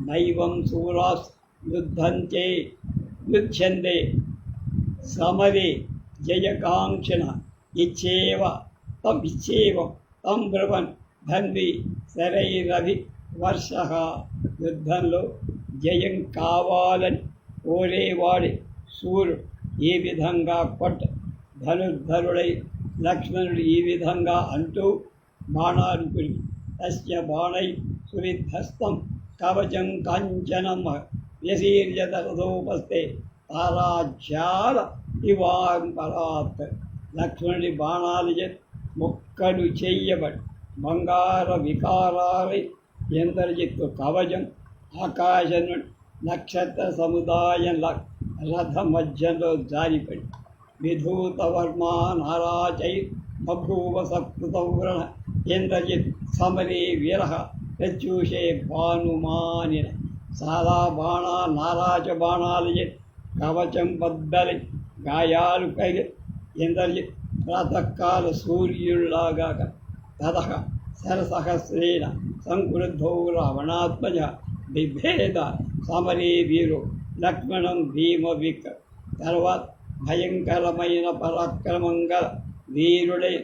నైవం సూరాస్ యుద్ధంతే సమరే జయకాంక్షణ ఇచ్చేవ తం బ్రువన్ ధన్వి శరైరభి వర్ష. యుద్ధంలో జయం కావాలని కోరేవాడి సూర్యుడు ఈ విధంగా కొట్ట. ధనుర్ధరుడై లక్ష్మణుడు ఈ విధంగా అంటూ బాణాలు కురి. తస్య బాణై సువిధ్వస్తం కవచం కాంచనం వ్యశీర్యతరథోపస్తే తారాజ్యాల ఇవాంపరాత్. లక్ష్మణుడి బాణాలు ముక్కలు చెయ్యబడి బంగార వికారాలై ఇంద్రజిత్తు కవచం ఆకాశం నుండి నక్షత్ర సముదాయం రథ మధ్యంలో జారిపడి విధూతవర్మా నారాచై బభూవ సకృతవ్రణ ఇంద్రజిత్ సమరే వీరః ప్రత్యూషే భానుమానిన. చాలా నారాజ బాణాలు కవచం బద్దలి గాయాలు కైగి ఇంద్రజిత్ ప్రాతకాల సూర్యుల్లాగా తదహ శరసహస్రేణ సంక్రుద్ధో రావణాత్మజ బిభేద సమరే వీరు లక్ష్మణం భీమవిక్. తర్వాత భయంకరమైన పరాక్రమం గల వీరుడై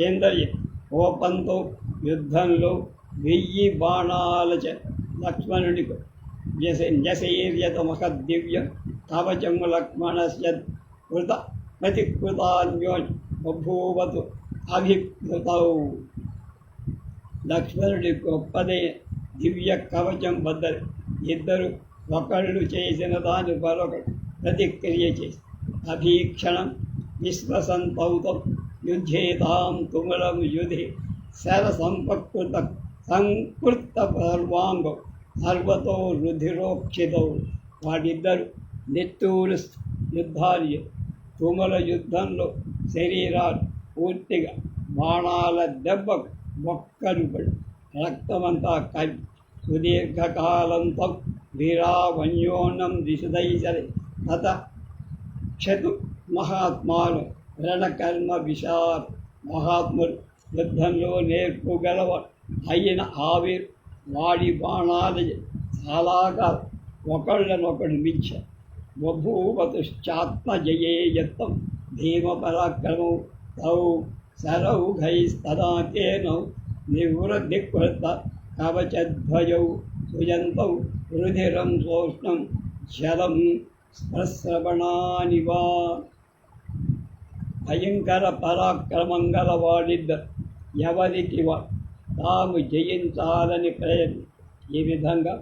ఇంద్రజిత్ కోపంతో యుద్ధంలో 1000 బాణాలచ లక్ష్మణుడికి వ్యశైర్యతమహ దివ్యం కవచం లక్ష్మణస్య కృత ప్రతికృతాన్యో బభూవతు అభికృతౌ. లక్ష్మణుడి గొప్పదే దివ్య కవచం బద్దలు. ఇద్దరు ఒకళ్ళు చేసిన దాని మరొకడు ప్రతిక్రియ చేసి అభీక్షణం విశ్వసంతౌతం యుద్ధేతాం తుమలం యుధే శర సంకృత పర్వాంగం సర్వతో రుధిరోక్షితౌ. వాడిద్దరు నెత్తూరు యుద్ధాలు తుమల యుద్ధంలో శరీరాలు పూర్తిగా బాణాల దెబ్బకు మొక్కలు పడి రక్తమంతా కలిపి సుదీర్ఘకాలంతో వీరావన్యోన్నం దిశదైసరి తత క్షతు మహాత్మాలు రణకర్మ విశార్. మహాత్ములు యుద్ధంలో నేర్పుగలవ అయిన ఆవిర్ వాడి బాణాలు చాలాగా ఒకళ్ళనొకడు మించ. బభూవతుశ్చాత్మజయేయత్వం భీమపరాక్రమౌ తౌ శరౌఘైస్తదాకేనౌ నివృత్తికృత కవచధ్వజౌ సుజంతౌ రుధిరం సోష్ణం జలం స్పశ్రవణానివా. భయంకర పరాక్రమం గల వాడిద్దరు ఎవరికి తాము జయించాలని ప్రయత్నం. ఈ విధంగా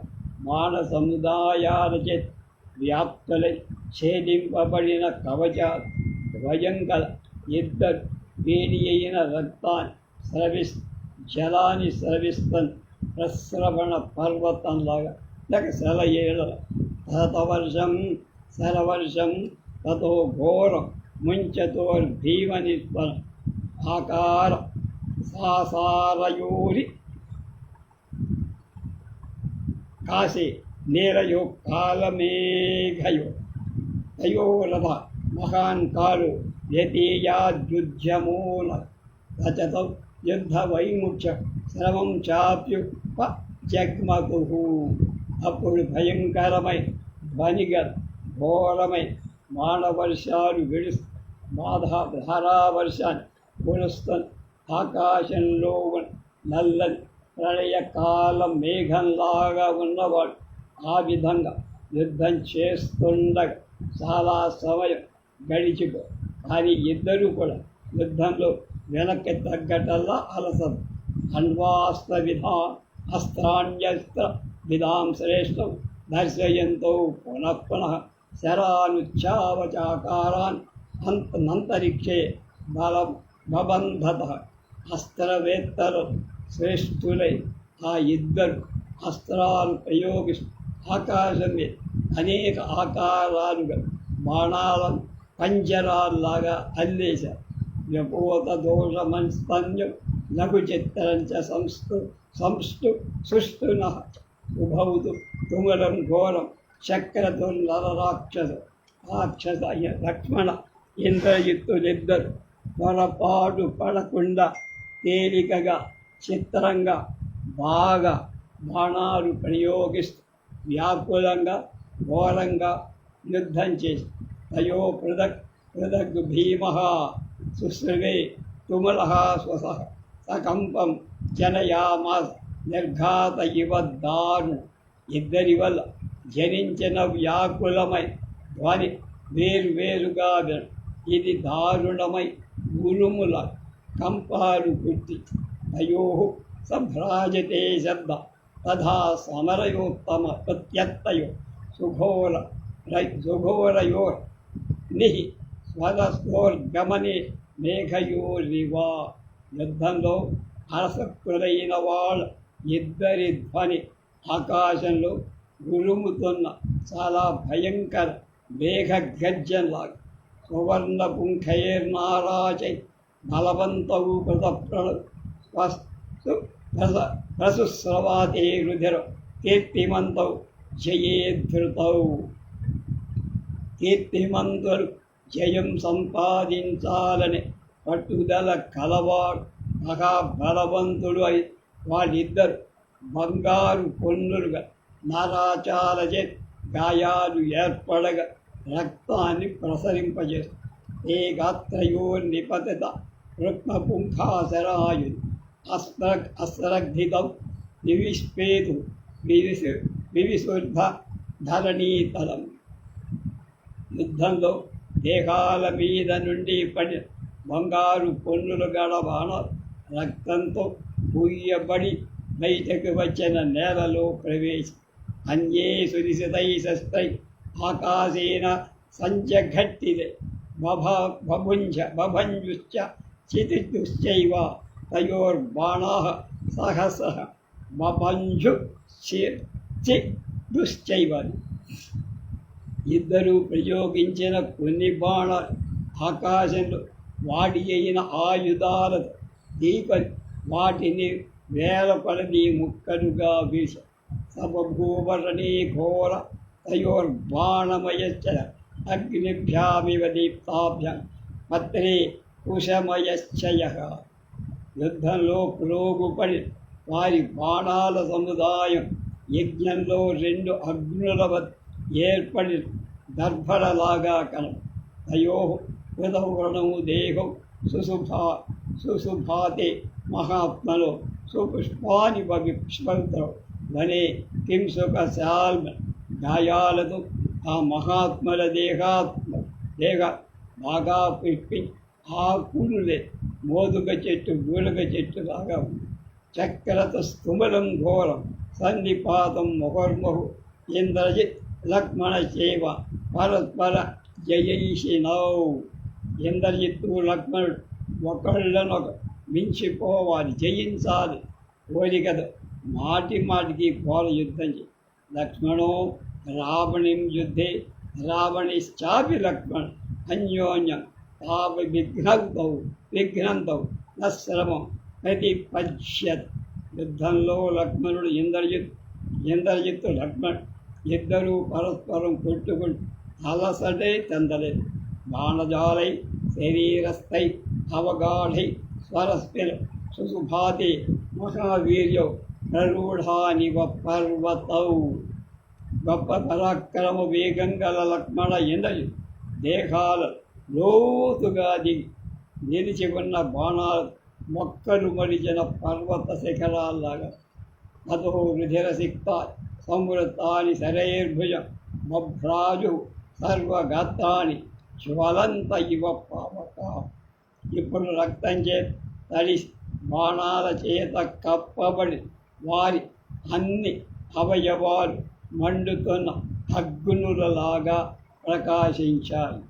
మాన సముదాయాలచే వ్యాప్తులై ఛేదింపబడిన కవచాలు ద్వయం గల ఇద్దరు వేడి అయిన రక్తాన్ని జలాన్ని స్రవిస్తన్ ప్రస్రవణ పర్వతంలాగా లేక సెలయేళ్ళ శరవర్షం తతో ఘోరం ముంచతోర్భీమనిస్పరం ఆకార సాసారయోరి కాశీ నీరయో కాలమేఘయో తయోరథ మహాన్ కాలు వ్యతీయాద్యుధ్యమూల రచతం యుద్ధ వైముఖ్య శ్రమం చాప్యుప జగ్మతు. అప్పుడు భయంకరమై ధ్వనిగ ఘోరమై బాణవర్షాలు ధారావర్షాన్ని కురుస్తుంది. ఆకాశంలో నల్లని ప్రళయకాల మేఘంలాగా ఉన్నవాడు ఆ విధంగా యుద్ధం చేస్తుండగా చాలా సమయం గడిచిపో, కానీ ఇద్దరూ కూడా యుద్ధంలో వెనక్కి తగ్గటల్లా అలసదు. అస్త్రాణ్యస్త్ర విధాం శ్రేష్టం దర్శయంతో పునః శరానుచ్చావచాకారాన్ అంతరిక్షే బబంధత. అస్త్రవేత్తలు శ్రేష్ఠులై ఆ ఇద్దరు అస్త్రాలు ప్రయోగిస్తూ ఆకాశం మీద అనేక ఆకారాలుగా బాణాలను పంజరాల్లాగా అల్లేశారు. వ్యపోత దోషమన్స్తన్యం లఘు చిత్రంచ సంస్థు సుష్టున ఉభౌతు తుమరం ఘోరం చక్రతుర్నరరాక్షస లక్ష్మణ ఇంద్రజిత్తులిద్దరు పొరపాటు పడకుండా తేలికగా చిత్రంగా బాగా బాణాలు ప్రయోగిస్తూ వ్యాకులంగా ఘోరంగా యుద్ధం చేసి తయో పృథగ్ భీమ శుశ్రువే తుమల స్వస సకంపం జనయామాస నిర్ఘాత ఇవ దారుణ. ఇద్దరి వల్ల జనించిన వ్యాకులమై ధ్వని వేరువేరుగా ఇది దారుణమై గురుముల కంపాలు పుట్టి తయో సభ్రాజతే శబ్ద తథా సమరయోత్తమ ప్రత్యత్తయో సుఘోరయోర్ నిహి స్వరస్యోర్గమనే మేఘయోరివా. యుద్ధంలో ఆసక్తులైన వాళ్ళ ఇద్దరి ధ్వని ఆకాశంలో గురుముతున్న చాలా భయంకర మేఘ గర్జనలాగా సువర్ణ పుంఖైర్నారాచై బలవంతవు ప్రసుస్రవాతే రుధిర కీర్తిమంతౌ జయేద్ధృతౌ. కీర్తిమంతులు జయం సంపాదించాలని పట్టుదల కలవాడు మహాబలవంతుడు అని వాళ్ళిద్దరు బంగారు పొన్నులుగా నారాచారచే గాయాలు ఏర్పడగా రక్తాన్ని ప్రసరింపజేస్తారు. ఏ గాత్రయో నిపతిత రుక్మపుంఖాశరాయు అస్రగ్ధితం నివిష్పేతు వివిశుద్ధ ధరణీతలం. యుద్ధంలో దేహాల మీద నుండి పడిన బంగారు పొన్నులు గల బాణాలు రక్తంతో పూయబడి బయటకు వచ్చిన నేలలో ప్రవేశి అన్యే సురిసితై శస్త్రై ఆకాశేన సంజఘట్టిదే బభంజుశ్చ చితిదుశ్చైవ తయోర్బాణాః సహసః బభంజు చిదుశ్చైవ. ఇద్దరు ప్రయోగించిన కొన్ని బాణాలు ఆకాశంలో వాడి అయిన ఆయుధాలతో దీపని వాటిని వేల కొలది ముక్కలుగా వీస సబభూవరణీ ఘోర తయోర్బాణమయశ్చ అగ్నిభ్యామివ దీప్తాభ్యాం పత్రే కుశమయశ్చయః. యుద్ధంలో పురోగుపడి వారి బాణాల సముదాయం యజ్ఞంలో రెండు అగ్నుల వద్ద ఏర్పడి దర్భలలాగా కలం. తయో కృతవ్రణము దేహం సుశుభాతే మహాత్మలో సుపుష్పాని పుష్పంతో వనే కింసుక శాల్మ. గాయాలతో ఆ మహాత్ముల దేహ బాగా పిప్పి ఆ కూరులే మోదుగ చెట్టు గూలగ చెట్టు లాగా ఉంది. చక్రత స్థుమలం ఘోరం సన్నిపాతం ముహుర్ముహు ఇంద్రజిత్ లక్ష్మణ చేవ పరస్పర జయైషినౌ. ఇంద్రజిత్తు లక్ష్మణుడు ఒకళ్ళనొక మించిపోవాలి, జయించాలి కోరికదు మాటి మాటికి ఘోర యుద్ధం చేయి. లక్ష్మణో రావణిం యుద్ధే రావణిశ్చాపి లక్ష్మణ అన్యోన్యం తాప విఘ్నంతౌ నశ్రమం ప్రతిపశ్యత్. యుద్ధంలో లక్ష్మణుడు ఇంద్రజిత్తు లక్ష్మణుడు ఇద్దరూ పరస్పరం కొట్టుకుంటూ అలసటే చెందలేదు. బాణజాలై శరీరస్థై అవగాఢై స్వరస్మిల్ సుశుభాతే మహావీర్యౌ ప్రరూఢానివ పర్వతౌ. గొప్ప పరాక్రమ వేగం గల లక్ష్మణ ఇంద్రజిత్ దేహాల లోతుగా దిగి నిలిచి ఉన్న బాణాలు మొక్కలు మరిచిన పర్వత శిఖరాల్లాగా అతో రుధిరసిక్త సంవృతాని శరైర్భుజం మభ్రాజు సర్వగాత్రాన్ని జ్వలంత ఇవ పావక. ఇప్పుడు రక్తం చేత తడిసి బాణాల చేత కప్పబడి వారి అన్ని అవయవాలు మండుతున్న అగ్నులలాగా ప్రకాశించాయి.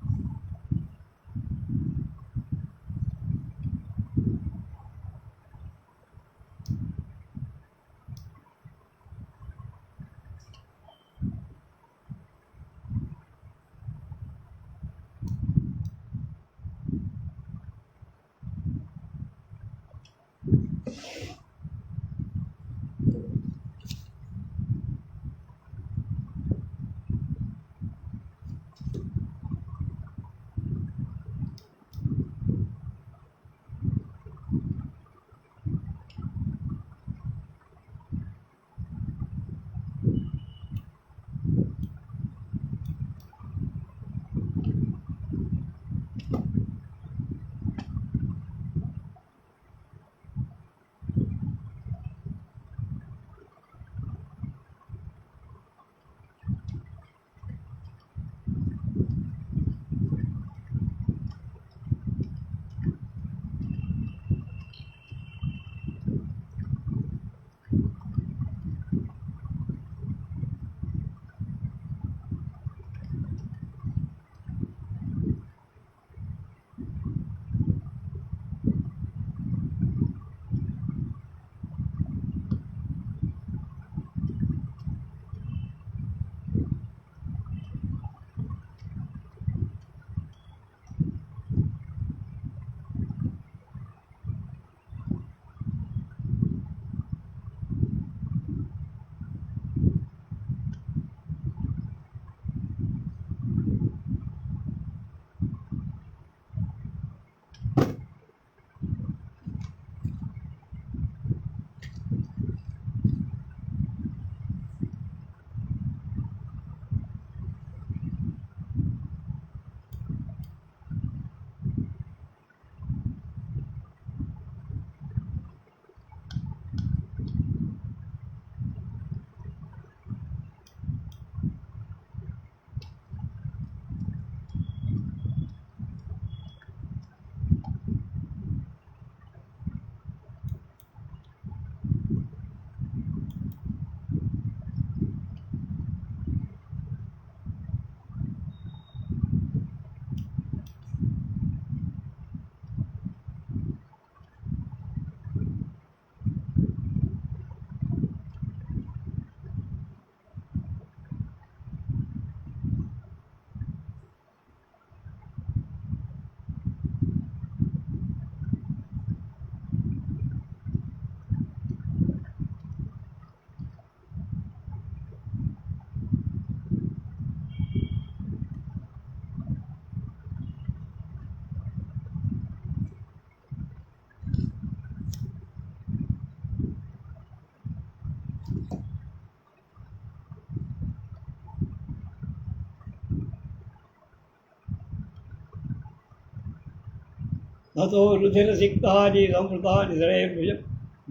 తతో రుధిరసిక్తాని సంవృతాని శరైర్భుజం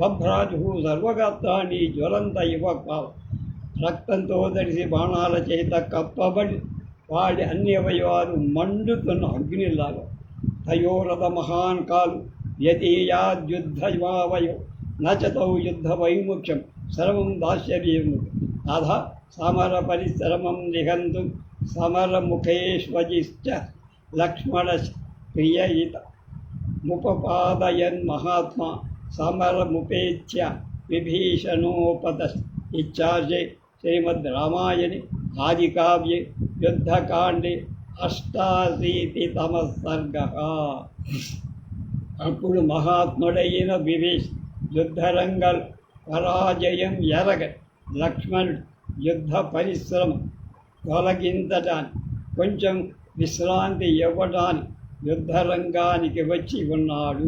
బభ్రాజు సర్వగాత్రాన్ని జ్వలంత ఇవ పావ. రక్తంతో తడిసి బాణాల చేత కప్పబడి వాడి అన్ని అవయవాలు మండుతున్న అగ్నిలాగా. తయోరథ మహాన్ కాలు వ్యతీయాద్యుద్ధమావయో నచతౌ యుద్ధ వైముఖ్యం సర్వం దాశ్చర్యం. అధ సమర పరిశ్రమం నిహంతు సమరముఖేష్వజిశ్చ లక్ష్మణ ప్రియయిత ముపపాదయన్ మహాత్మా సమరముపేత్య విభీషణోపద. ఇత్యార్జే శ్రీమద్ రామాయణే ఆదికావ్యే యుద్ధకాండే 88వ సర్గః. అప్పుడు మహాత్ముడైన విభీష్ యుద్ధరంగల్ పరాజయం ఎరగ లక్ష్మణుడు యుద్ధ పరిశ్రమ తొలగించటానికి కొంచెం విశ్రాంతి ఇవ్వటానికి యుద్ధరంగానికి వచ్చి ఉన్నాడు.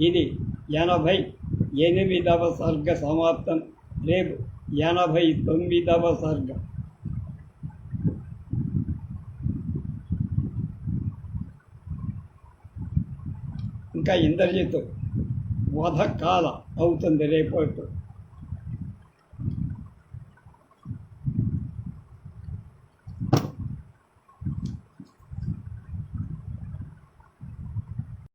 ఇది 88వ సర్గ సమాప్తం. రేపు 89వ సర్గ. ఇంకా ఇంద్రజిత్ వధకాల అవుతుంది రేపు